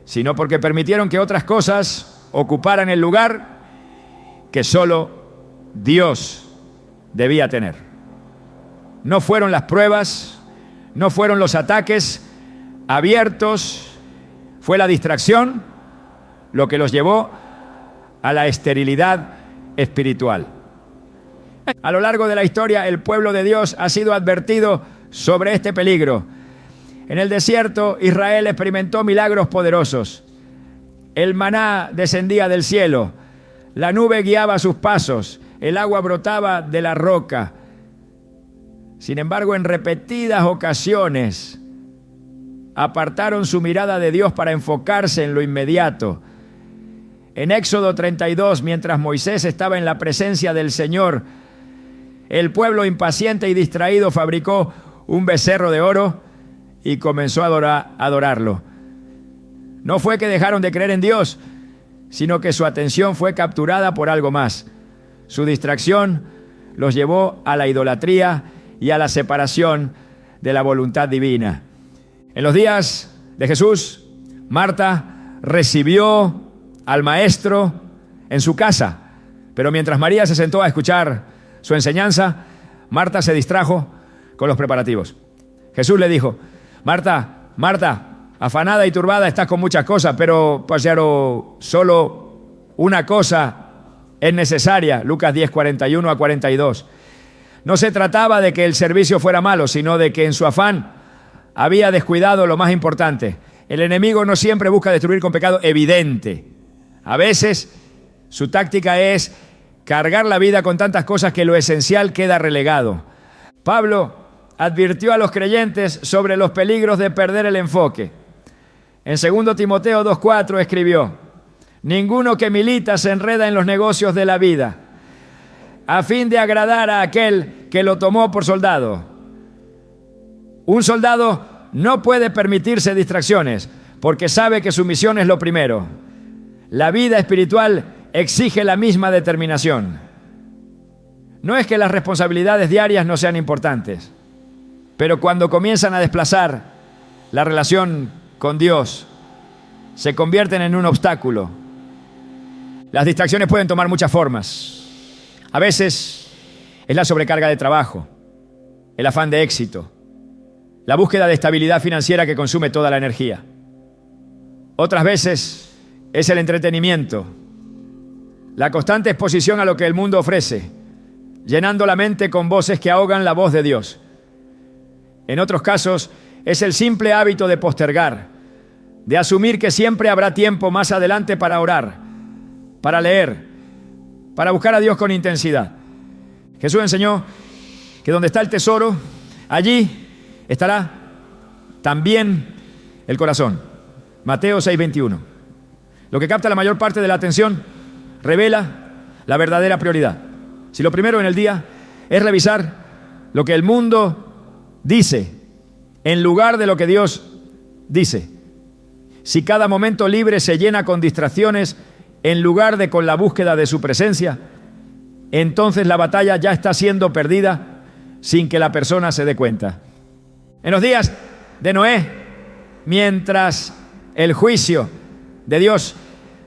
sino porque permitieron que otras cosas ocuparan el lugar que solo Dios debía tener. No fueron las pruebas, no fueron los ataques abiertos, fue la distracción lo que los llevó a la esterilidad espiritual. A lo largo de la historia, el pueblo de Dios ha sido advertido sobre este peligro. En el desierto, Israel experimentó milagros poderosos. El maná descendía del cielo, la nube guiaba sus pasos, el agua brotaba de la roca. Sin embargo, en repetidas ocasiones, apartaron su mirada de Dios para enfocarse en lo inmediato. En Éxodo 32, mientras Moisés estaba en la presencia del Señor, el pueblo impaciente y distraído fabricó un becerro de oro y comenzó a adorarlo. No fue que dejaron de creer en Dios, sino que su atención fue capturada por algo más. Su distracción los llevó a la idolatría y a la separación de la voluntad divina. En los días de Jesús, Marta recibió al maestro en su casa, pero mientras María se sentó a escuchar su enseñanza, Marta se distrajo con los preparativos. Jesús le dijo: Marta, Marta, afanada y turbada estás con muchas cosas, pero solo una cosa es necesaria. Lucas 10, 41 a 42. No se trataba de que el servicio fuera malo, sino de que en su afán había descuidado lo más importante. El enemigo no siempre busca destruir con pecado evidente. A veces su táctica es cargar la vida con tantas cosas que lo esencial queda relegado. Pablo advirtió a los creyentes sobre los peligros de perder el enfoque. En 2 Timoteo 2:4 escribió: ninguno que milita se enreda en los negocios de la vida, a fin de agradar a aquel que lo tomó por soldado. Un soldado no puede permitirse distracciones, porque sabe que su misión es lo primero. La vida espiritual exige la misma determinación. No es que las responsabilidades diarias no sean importantes, pero cuando comienzan a desplazar la relación con Dios, se convierten en un obstáculo. Las distracciones pueden tomar muchas formas. A veces es la sobrecarga de trabajo, el afán de éxito, la búsqueda de estabilidad financiera que consume toda la energía. Otras veces es el entretenimiento, la constante exposición a lo que el mundo ofrece, llenando la mente con voces que ahogan la voz de Dios. En otros casos es el simple hábito de postergar, de asumir que siempre habrá tiempo más adelante para orar, para leer, para buscar a Dios con intensidad. Jesús enseñó que donde está el tesoro, allí estará también el corazón. Mateo 6:21. Lo que capta la mayor parte de la atención revela la verdadera prioridad. Si lo primero en el día es revisar lo que el mundo dice en lugar de lo que Dios dice, si cada momento libre se llena con distracciones en lugar de con la búsqueda de su presencia, entonces la batalla ya está siendo perdida sin que la persona se dé cuenta. En los días de Noé, mientras el juicio de Dios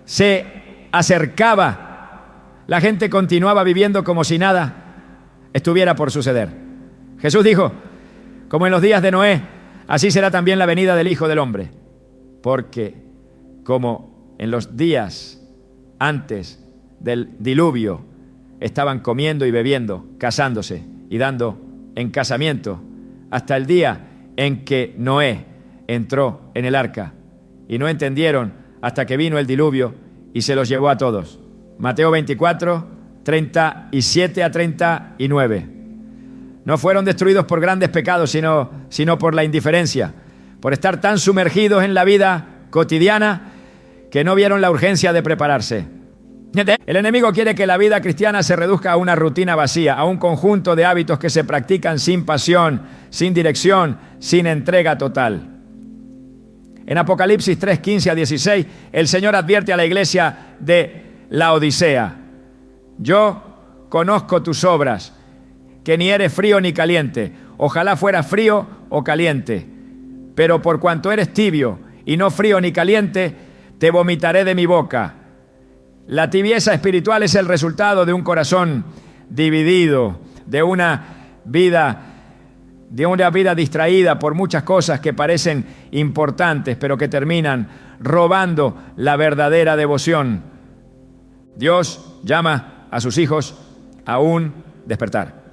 se acercaba, la gente continuaba viviendo como si nada estuviera por suceder. Jesús dijo, como en los días de Noé, así será también la venida del Hijo del Hombre. Porque como en los días antes del diluvio estaban comiendo y bebiendo, casándose y dando en casamiento, hasta el día en que Noé entró en el arca, y no entendieron hasta que vino el diluvio y se los llevó a todos. Mateo 24, 37 a 39. No fueron destruidos por grandes pecados, sino por la indiferencia, por estar tan sumergidos en la vida cotidiana que no vieron la urgencia de prepararse. El enemigo quiere que la vida cristiana se reduzca a una rutina vacía, a un conjunto de hábitos que se practican sin pasión, sin dirección, sin entrega total. En Apocalipsis 3, 15 a 16, el Señor advierte a la iglesia de Laodicea: yo conozco tus obras, que ni eres frío ni caliente. Ojalá fueras frío o caliente. Pero por cuanto eres tibio y no frío ni caliente, te vomitaré de mi boca. La tibieza espiritual es el resultado de un corazón dividido, de una vida distraída por muchas cosas que parecen importantes, pero que terminan robando la verdadera devoción. Dios llama a sus hijos a un despertar,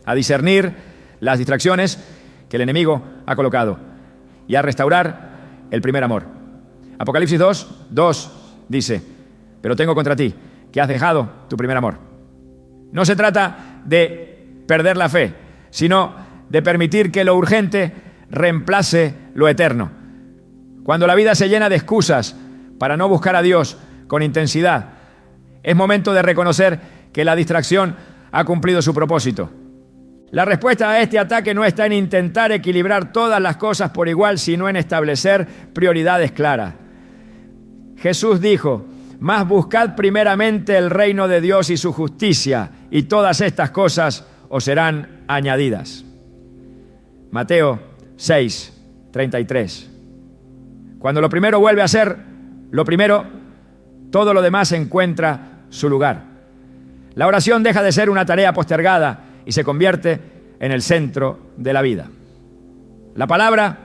a discernir las distracciones que el enemigo ha colocado y a restaurar el primer amor. Apocalipsis 2 dice: pero tengo contra ti que has dejado tu primer amor. No se trata de perder la fe, sino de permitir que lo urgente reemplace lo eterno. Cuando la vida se llena de excusas para no buscar a Dios con intensidad, es momento de reconocer que la distracción ha cumplido su propósito. La respuesta a este ataque no está en intentar equilibrar todas las cosas por igual, sino en establecer prioridades claras. Jesús dijo: mas buscad primeramente el reino de Dios y su justicia, y todas estas cosas os serán añadidas. Mateo 6, 33. Cuando lo primero vuelve a ser lo primero, todo lo demás encuentra su lugar. La oración deja de ser una tarea postergada y se convierte en el centro de la vida. La palabra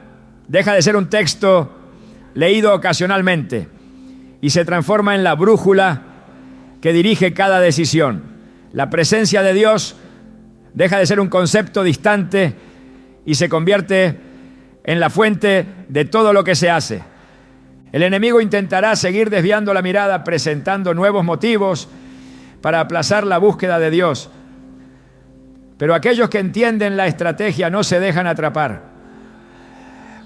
deja de ser un texto leído ocasionalmente y se transforma en la brújula que dirige cada decisión. La presencia de Dios deja de ser un concepto distante y se convierte en la fuente de todo lo que se hace. El enemigo intentará seguir desviando la mirada, presentando nuevos motivos para aplazar la búsqueda de Dios. Pero aquellos que entienden la estrategia no se dejan atrapar.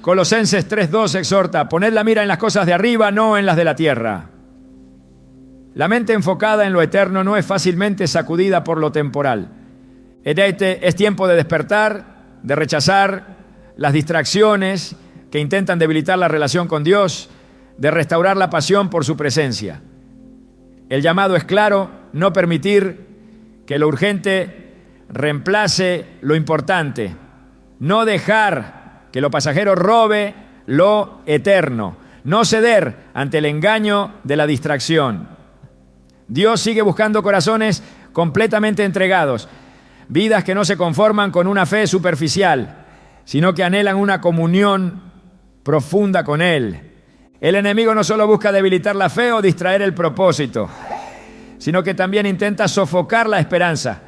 Colosenses 3:2 exhorta: poned la mira en las cosas de arriba, no en las de la tierra. La mente enfocada en lo eterno no es fácilmente sacudida por lo temporal. Es tiempo de despertar, de rechazar las distracciones que intentan debilitar la relación con Dios, de restaurar la pasión por su presencia. El llamado es claro: no permitir que lo urgente reemplace lo importante, no dejar que lo pasajero robe lo eterno, no ceder ante el engaño de la distracción. Dios sigue buscando corazones completamente entregados, vidas que no se conforman con una fe superficial. sino que anhelan una comunión profunda con Él. El enemigo no solo busca debilitar la fe o distraer el propósito, sino que también intenta sofocar la esperanza.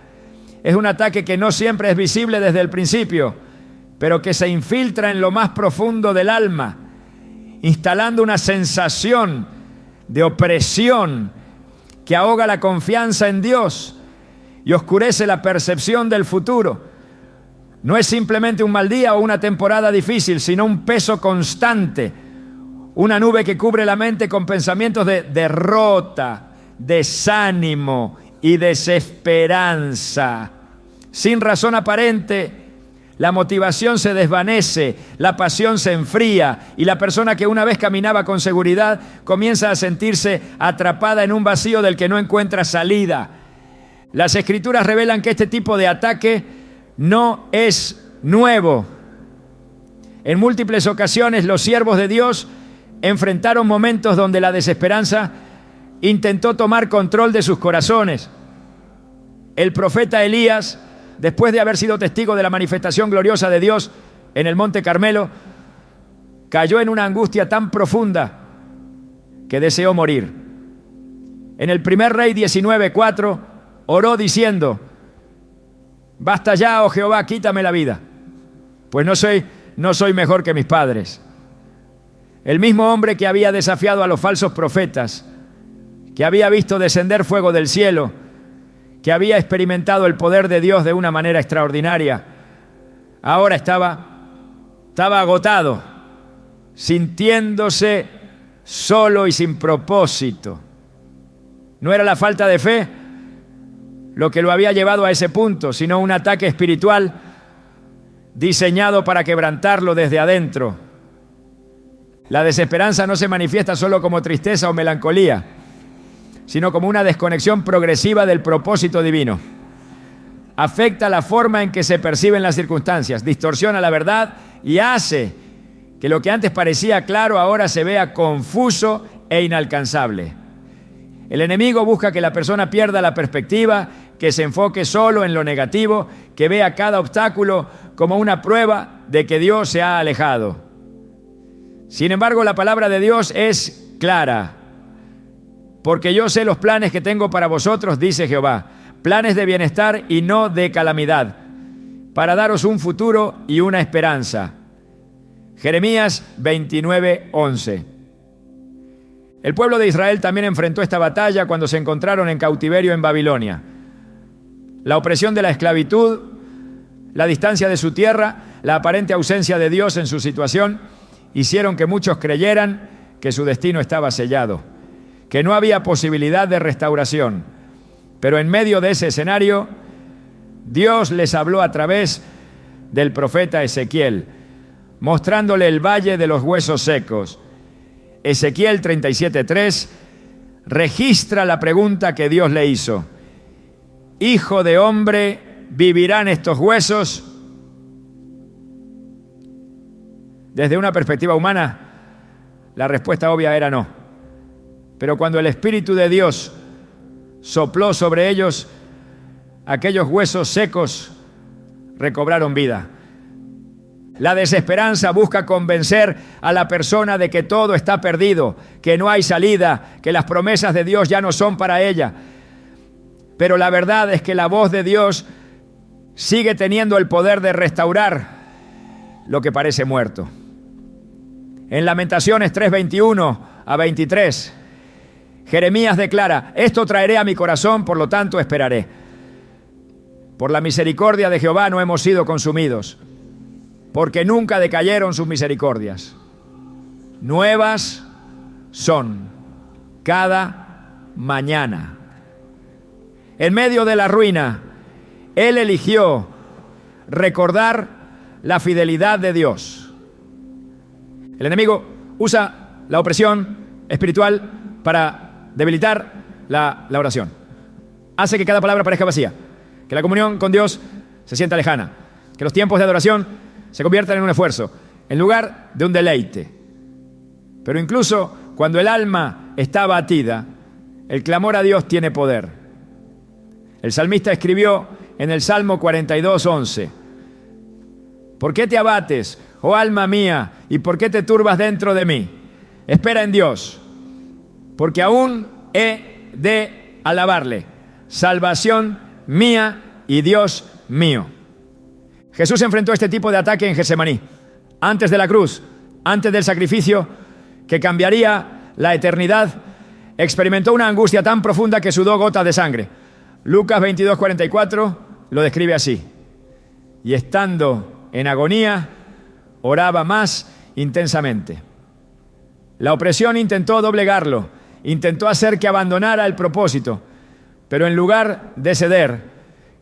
Es un ataque que no siempre es visible desde el principio, pero que se infiltra en lo más profundo del alma, instalando una sensación de opresión que ahoga la confianza en Dios y oscurece la percepción del futuro. No es simplemente un mal día o una temporada difícil, sino un peso constante, una nube que cubre la mente con pensamientos de derrota, desánimo y desesperanza. Sin razón aparente, la motivación se desvanece, la pasión se enfría y la persona que una vez caminaba con seguridad comienza a sentirse atrapada en un vacío del que no encuentra salida. Las Escrituras revelan que este tipo de ataque no es nuevo. En múltiples ocasiones los siervos de Dios enfrentaron momentos donde la desesperanza intentó tomar control de sus corazones. El profeta Elías, después de haber sido testigo de la manifestación gloriosa de Dios en el Monte Carmelo, cayó en una angustia tan profunda que deseó morir. En el primer Rey 19:4 oró diciendo: basta ya, oh Jehová, quítame la vida, pues no soy mejor que mis padres. El mismo hombre que había desafiado a los falsos profetas, que había visto descender fuego del cielo, que había experimentado el poder de Dios de una manera extraordinaria, ahora estaba agotado, sintiéndose solo y sin propósito. No era la falta de fe lo que lo había llevado a ese punto, sino un ataque espiritual diseñado para quebrantarlo desde adentro. La desesperanza no se manifiesta solo como tristeza o melancolía, sino como una desconexión progresiva del propósito divino. Afecta la forma en que se perciben las circunstancias, distorsiona la verdad y hace que lo que antes parecía claro ahora se vea confuso e inalcanzable. El enemigo busca que la persona pierda la perspectiva, que se enfoque solo en lo negativo, que vea cada obstáculo como una prueba de que Dios se ha alejado. Sin embargo, la palabra de Dios es clara. Porque yo sé los planes que tengo para vosotros, dice Jehová, planes de bienestar y no de calamidad, para daros un futuro y una esperanza. Jeremías 29:11. El pueblo de Israel también enfrentó esta batalla cuando se encontraron en cautiverio en Babilonia. La opresión de la esclavitud, la distancia de su tierra, la aparente ausencia de Dios en su situación, hicieron que muchos creyeran que su destino estaba sellado, que no había posibilidad de restauración. Pero en medio de ese escenario, Dios les habló a través del profeta Ezequiel, mostrándole el valle de los huesos secos. Ezequiel 37:3 registra la pregunta que Dios le hizo: Hijo de hombre, ¿vivirán estos huesos? Desde una perspectiva humana, la respuesta obvia era no. Pero cuando el Espíritu de Dios sopló sobre ellos, aquellos huesos secos recobraron vida. La desesperanza busca convencer a la persona de que todo está perdido, que no hay salida, que las promesas de Dios ya no son para ella. Pero la verdad es que la voz de Dios sigue teniendo el poder de restaurar lo que parece muerto. En Lamentaciones 3:21-23, Jeremías declara: esto traeré a mi corazón, por lo tanto esperaré. Por la misericordia de Jehová no hemos sido consumidos, porque nunca decayeron sus misericordias. Nuevas son cada mañana. En medio de la ruina, él eligió recordar la fidelidad de Dios. El enemigo usa la opresión espiritual para debilitar la oración. Hace que cada palabra parezca vacía, que la comunión con Dios se sienta lejana, que los tiempos de adoración se conviertan en un esfuerzo, en lugar de un deleite. Pero incluso cuando el alma está abatida, el clamor a Dios tiene poder. El salmista escribió en el Salmo 42:11: ¿Por qué te abates, oh alma mía, y por qué te turbas dentro de mí? Espera en Dios, porque aún he de alabarle, salvación mía y Dios mío. Jesús enfrentó este tipo de ataque en Getsemaní, antes de la cruz, antes del sacrificio que cambiaría la eternidad. Experimentó una angustia tan profunda que sudó gotas de sangre. Lucas 22:44 lo describe así: y estando en agonía, oraba más intensamente. La opresión intentó doblegarlo, intentó hacer que abandonara el propósito, pero en lugar de ceder,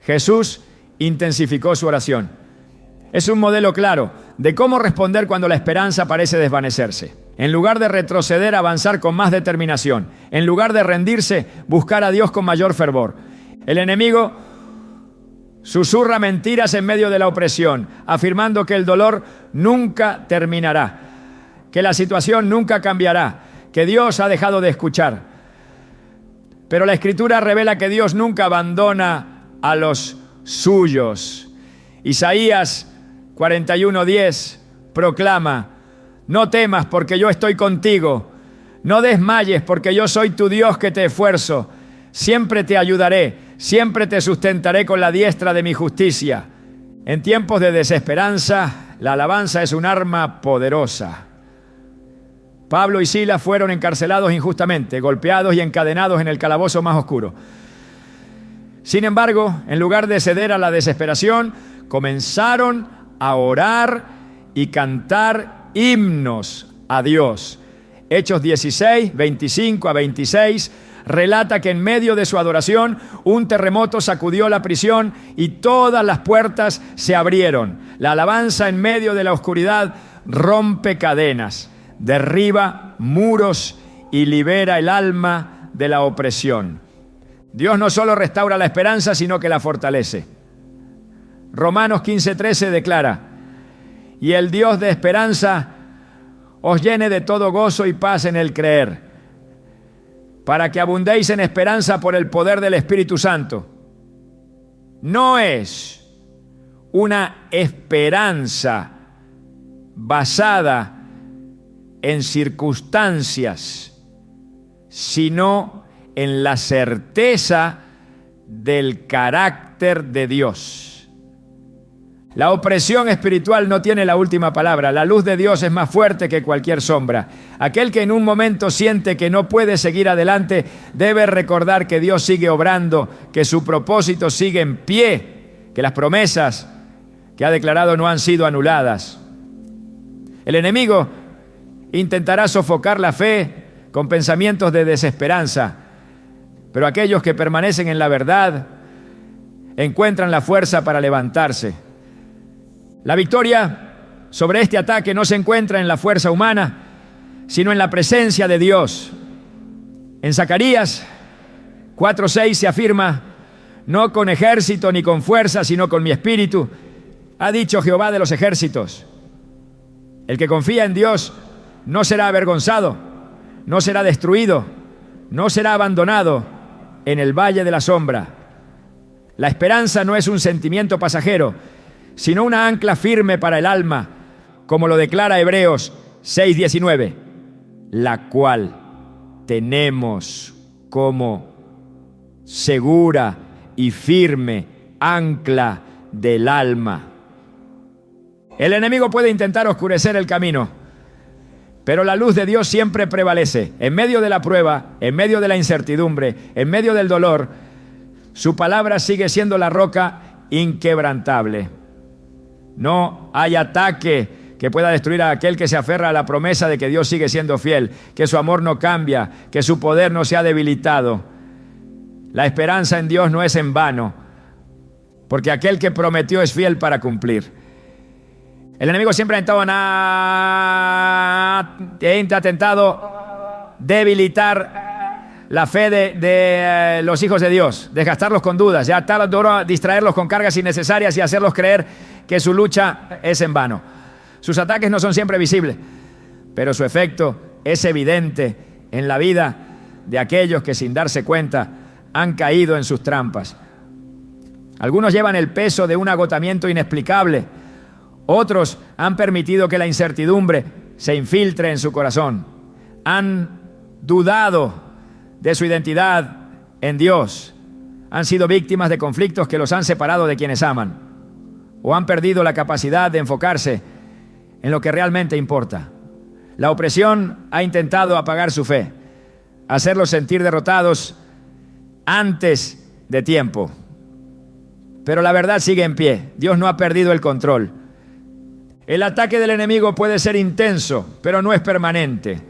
Jesús intensificó su oración. Es un modelo claro de cómo responder cuando la esperanza parece desvanecerse. En lugar de retroceder, avanzar con más determinación. En lugar de rendirse, buscar a Dios con mayor fervor. El enemigo susurra mentiras en medio de la opresión, afirmando que el dolor nunca terminará, que la situación nunca cambiará, que Dios ha dejado de escuchar. Pero la Escritura revela que Dios nunca abandona a los suyos. Isaías 41:10 proclama: no temas porque yo estoy contigo, no desmayes porque yo soy tu Dios que te esfuerzo, siempre te ayudaré, siempre te sustentaré con la diestra de mi justicia. En tiempos de desesperanza, la alabanza es un arma poderosa. Pablo y Silas fueron encarcelados injustamente, golpeados y encadenados en el calabozo más oscuro. Sin embargo, en lugar de ceder a la desesperación, comenzaron a orar y cantar himnos a Dios. Hechos 16, 25 a 26 relata que en medio de su adoración un terremoto sacudió la prisión y todas las puertas se abrieron. La alabanza en medio de la oscuridad rompe cadenas, derriba muros y libera el alma de la opresión. Dios no solo restaura la esperanza, sino que la fortalece. Romanos 15:13 declara: y el Dios de esperanza os llene de todo gozo y paz en el creer, para que abundéis en esperanza por el poder del Espíritu Santo. No es una esperanza basada en circunstancias, sino en la certeza del carácter de Dios. La opresión espiritual no tiene la última palabra. La luz de Dios es más fuerte que cualquier sombra. Aquel que en un momento siente que no puede seguir adelante debe recordar que Dios sigue obrando, que su propósito sigue en pie, que las promesas que ha declarado no han sido anuladas. El enemigo intentará sofocar la fe con pensamientos de desesperanza, pero aquellos que permanecen en la verdad encuentran la fuerza para levantarse. La victoria sobre este ataque no se encuentra en la fuerza humana, sino en la presencia de Dios. En Zacarías 4:6 se afirma: no con ejército ni con fuerza, sino con mi espíritu, ha dicho Jehová de los ejércitos. El que confía en Dios no será avergonzado, no será destruido, no será abandonado en el valle de la sombra. La esperanza no es un sentimiento pasajero, sino una ancla firme para el alma, como lo declara Hebreos 6:19, la cual tenemos como segura y firme ancla del alma. El enemigo puede intentar oscurecer el camino, pero la luz de Dios siempre prevalece. En medio de la prueba, en medio de la incertidumbre, en medio del dolor, su palabra sigue siendo la roca inquebrantable. No hay ataque que pueda destruir a aquel que se aferra a la promesa de que Dios sigue siendo fiel, que su amor no cambia, que su poder no se ha debilitado. La esperanza en Dios no es en vano, porque aquel que prometió es fiel para cumplir. El enemigo siempre ha intentado debilitar la fe de los hijos de Dios, desgastarlos con dudas, ya distraerlos con cargas innecesarias y hacerlos creer que su lucha es en vano. Sus ataques no son siempre visibles, pero su efecto es evidente en la vida de aquellos que sin darse cuenta han caído en sus trampas. Algunos llevan el peso de un agotamiento inexplicable, Otros han permitido que la incertidumbre se infiltre en su corazón. Han dudado de su identidad en Dios. Han sido víctimas de conflictos que los han separado de quienes aman. O han perdido la capacidad de enfocarse en lo que realmente importa. La opresión ha intentado apagar su fe, hacerlos sentir derrotados antes de tiempo. Pero la verdad sigue en pie. Dios no ha perdido el control. El ataque del enemigo puede ser intenso, pero no es permanente.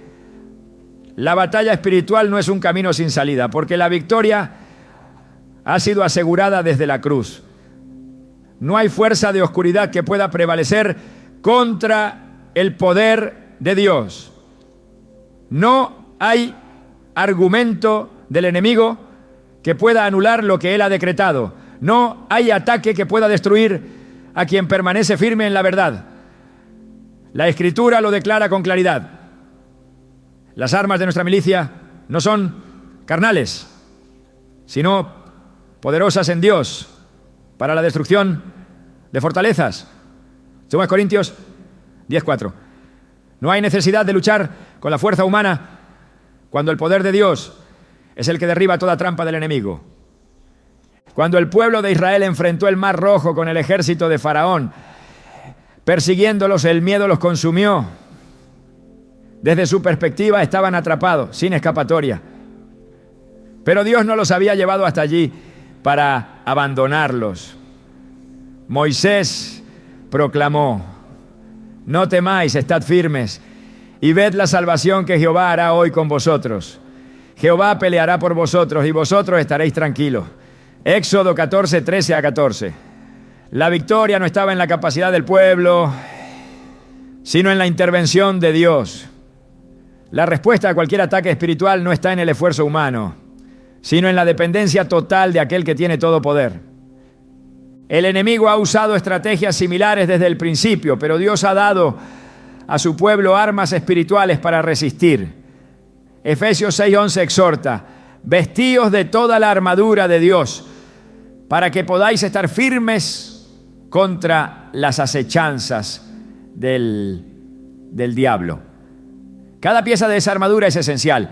La batalla espiritual no es un camino sin salida, porque la victoria ha sido asegurada desde la cruz. No hay fuerza de oscuridad que pueda prevalecer contra el poder de Dios. No hay argumento del enemigo que pueda anular lo que él ha decretado. No hay ataque que pueda destruir a quien permanece firme en la verdad. La Escritura lo declara con claridad. Las armas de nuestra milicia no son carnales, sino poderosas en Dios para la destrucción de fortalezas. 2 Corintios 10:4. No hay necesidad de luchar con la fuerza humana cuando el poder de Dios es el que derriba toda trampa del enemigo. Cuando el pueblo de Israel enfrentó el Mar Rojo con el ejército de Faraón, persiguiéndolos, el miedo los consumió. Desde su perspectiva estaban atrapados, sin escapatoria. Pero Dios no los había llevado hasta allí para abandonarlos. Moisés proclamó: no temáis, estad firmes, y ved la salvación que Jehová hará hoy con vosotros. Jehová peleará por vosotros, y vosotros estaréis tranquilos. Éxodo 14, 13 a 14. La victoria no estaba en la capacidad del pueblo, sino en la intervención de Dios. La respuesta a cualquier ataque espiritual no está en el esfuerzo humano, sino en la dependencia total de aquel que tiene todo poder. El enemigo ha usado estrategias similares desde el principio, pero Dios ha dado a su pueblo armas espirituales para resistir. Efesios 6:11 exhorta: vestíos de toda la armadura de Dios, para que podáis estar firmes contra las acechanzas del diablo. Cada pieza de esa armadura es esencial,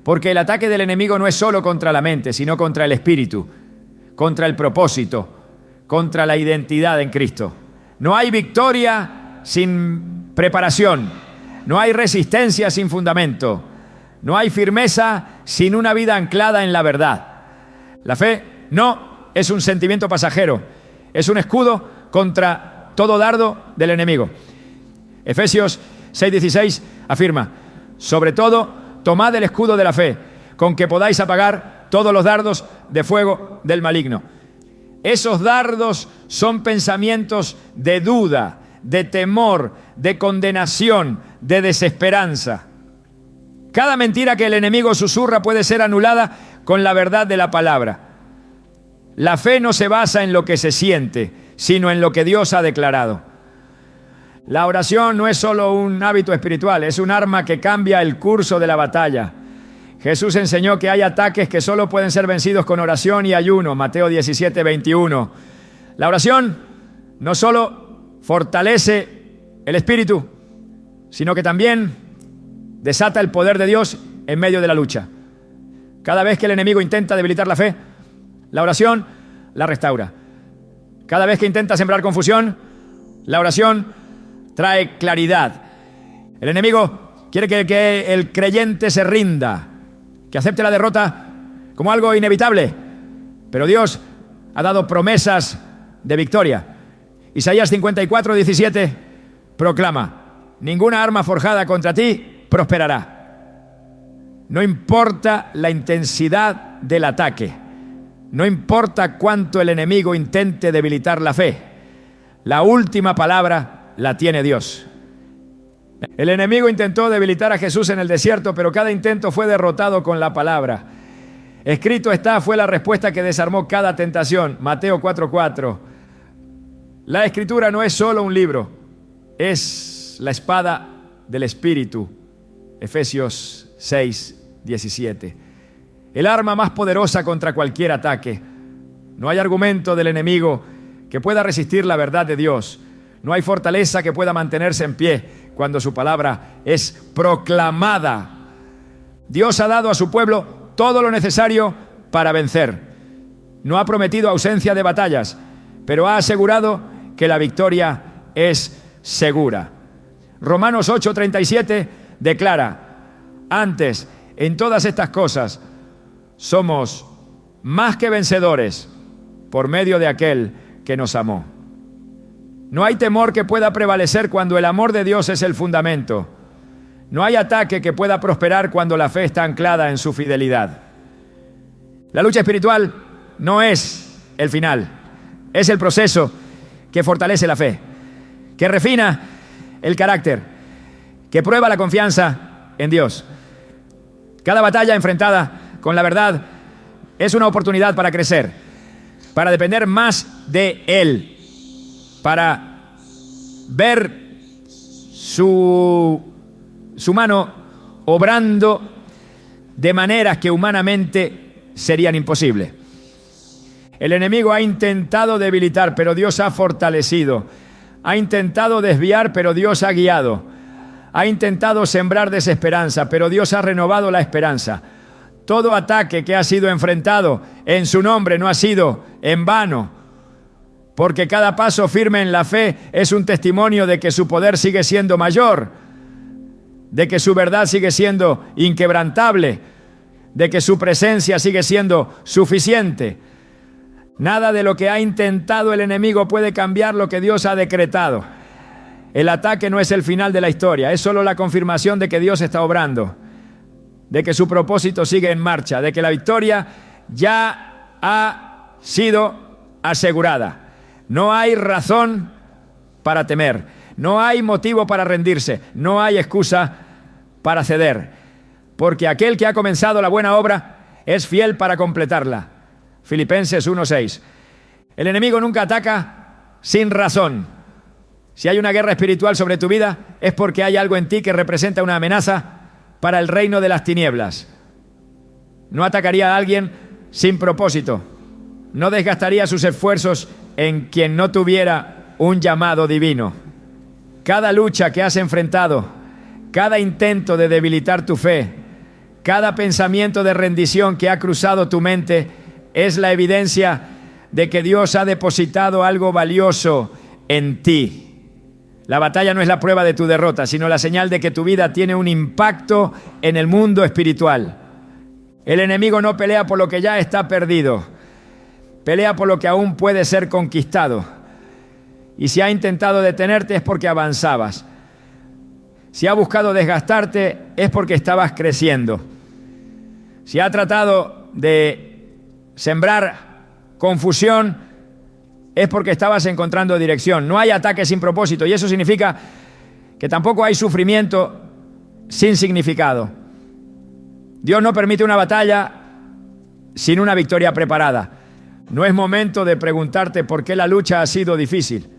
porque el ataque del enemigo no es solo contra la mente, sino contra el espíritu, contra el propósito, contra la identidad en Cristo. No hay victoria sin preparación, no hay resistencia sin fundamento, no hay firmeza sin una vida anclada en la verdad. La fe no es un sentimiento pasajero, es un escudo contra todo dardo del enemigo. Efesios 6:16 afirma: sobre todo, tomad el escudo de la fe, con que podáis apagar todos los dardos de fuego del maligno. Esos dardos son pensamientos de duda, de temor, de condenación, de desesperanza. Cada mentira que el enemigo susurra puede ser anulada con la verdad de la palabra. La fe no se basa en lo que se siente, sino en lo que Dios ha declarado. La oración no es solo un hábito espiritual, es un arma que cambia el curso de la batalla. Jesús enseñó que hay ataques que solo pueden ser vencidos con oración y ayuno, Mateo 17:21. La oración no solo fortalece el espíritu, sino que también desata el poder de Dios en medio de la lucha. Cada vez que el enemigo intenta debilitar la fe, la oración la restaura. Cada vez que intenta sembrar confusión, la oración trae claridad. El enemigo quiere que el creyente se rinda, que acepte la derrota como algo inevitable. Pero Dios ha dado promesas de victoria. Isaías 54:17 proclama: ninguna arma forjada contra ti prosperará. No importa la intensidad del ataque, no importa cuánto el enemigo intente debilitar la fe, la última palabra la tiene Dios. El enemigo intentó debilitar a Jesús en el desierto, pero cada intento fue derrotado con la palabra. Escrito está fue la respuesta que desarmó cada tentación, Mateo 4:4. La Escritura no es solo un libro, es la espada del Espíritu, Efesios 6:17. El arma más poderosa contra cualquier ataque. No hay argumento del enemigo que pueda resistir la verdad de Dios. No hay fortaleza que pueda mantenerse en pie cuando su palabra es proclamada. Dios ha dado a su pueblo todo lo necesario para vencer. No ha prometido ausencia de batallas, pero ha asegurado que la victoria es segura. Romanos 8:37 declara: antes, en todas estas cosas, somos más que vencedores por medio de aquel que nos amó. No hay temor que pueda prevalecer cuando el amor de Dios es el fundamento. No hay ataque que pueda prosperar cuando la fe está anclada en su fidelidad. La lucha espiritual no es el final, es el proceso que fortalece la fe, que refina el carácter, que prueba la confianza en Dios. Cada batalla enfrentada con la verdad es una oportunidad para crecer, para depender más de Él, para ver su mano obrando de maneras que humanamente serían imposibles. El enemigo ha intentado debilitar, pero Dios ha fortalecido. Ha intentado desviar, pero Dios ha guiado. Ha intentado sembrar desesperanza, pero Dios ha renovado la esperanza. Todo ataque que ha sido enfrentado en su nombre no ha sido en vano, porque cada paso firme en la fe es un testimonio de que su poder sigue siendo mayor, de que su verdad sigue siendo inquebrantable, de que su presencia sigue siendo suficiente. Nada de lo que ha intentado el enemigo puede cambiar lo que Dios ha decretado. El ataque no es el final de la historia, es solo la confirmación de que Dios está obrando, de que su propósito sigue en marcha, de que la victoria ya ha sido asegurada. No hay razón para temer, no hay motivo para rendirse, no hay excusa para ceder, porque aquel que ha comenzado la buena obra es fiel para completarla. Filipenses 1:6. El enemigo nunca ataca sin razón. Si hay una guerra espiritual sobre tu vida, es porque hay algo en ti que representa una amenaza para el reino de las tinieblas. No atacaría a alguien sin propósito. No desgastaría sus esfuerzos en quien no tuviera un llamado divino. Cada lucha que has enfrentado, cada intento de debilitar tu fe, cada pensamiento de rendición que ha cruzado tu mente es la evidencia de que Dios ha depositado algo valioso en ti. La batalla no es la prueba de tu derrota, sino la señal de que tu vida tiene un impacto en el mundo espiritual. El enemigo no pelea por lo que ya está perdido, pelea por lo que aún puede ser conquistado. Y si ha intentado detenerte es porque avanzabas. Si ha buscado desgastarte es porque estabas creciendo. Si ha tratado de sembrar confusión es porque estabas encontrando dirección. No hay ataque sin propósito, y eso significa que tampoco hay sufrimiento sin significado. Dios no permite una batalla sin una victoria preparada. No es momento de preguntarte por qué la lucha ha sido difícil,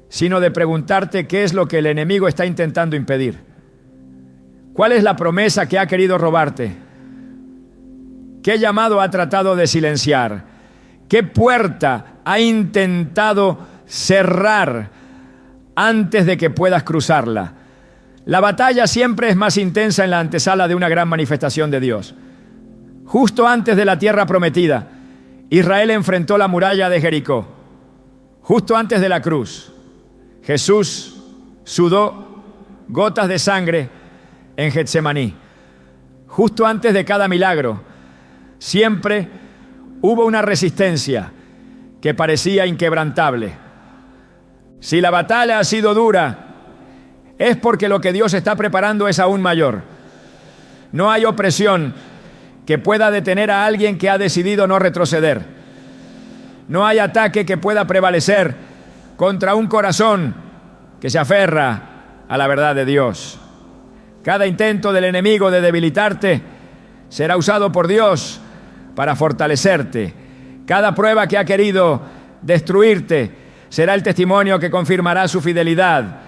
sino de preguntarte qué es lo que el enemigo está intentando impedir. ¿Cuál es la promesa que ha querido robarte? ¿Qué llamado ha tratado de silenciar? ¿Qué puerta ha intentado cerrar antes de que puedas cruzarla? La batalla siempre es más intensa en la antesala de una gran manifestación de Dios. Justo antes de la tierra prometida, Israel enfrentó la muralla de Jericó. Justo antes de la cruz, Jesús sudó gotas de sangre en Getsemaní. Justo antes de cada milagro, siempre hubo una resistencia que parecía inquebrantable. Si la batalla ha sido dura, es porque lo que Dios está preparando es aún mayor. No hay opresión que pueda detener a alguien que ha decidido no retroceder. No hay ataque que pueda prevalecer contra un corazón que se aferra a la verdad de Dios. Cada intento del enemigo de debilitarte será usado por Dios para fortalecerte. Cada prueba que ha querido destruirte será el testimonio que confirmará su fidelidad.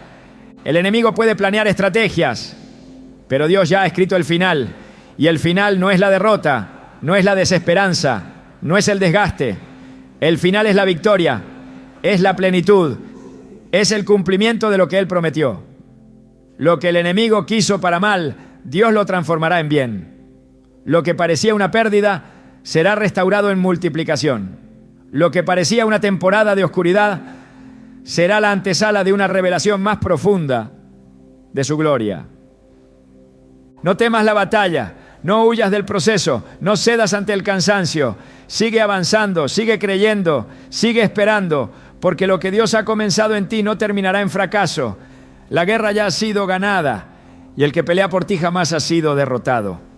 El enemigo puede planear estrategias, pero Dios ya ha escrito el final. Y el final no es la derrota, no es la desesperanza, no es el desgaste. El final es la victoria, es la plenitud, es el cumplimiento de lo que Él prometió. Lo que el enemigo quiso para mal, Dios lo transformará en bien. Lo que parecía una pérdida será restaurado en multiplicación. Lo que parecía una temporada de oscuridad será la antesala de una revelación más profunda de su gloria. No temas la batalla, no huyas del proceso, no cedas ante el cansancio. Sigue avanzando, sigue creyendo, sigue esperando, porque lo que Dios ha comenzado en ti no terminará en fracaso. La guerra ya ha sido ganada y el que pelea por ti jamás ha sido derrotado.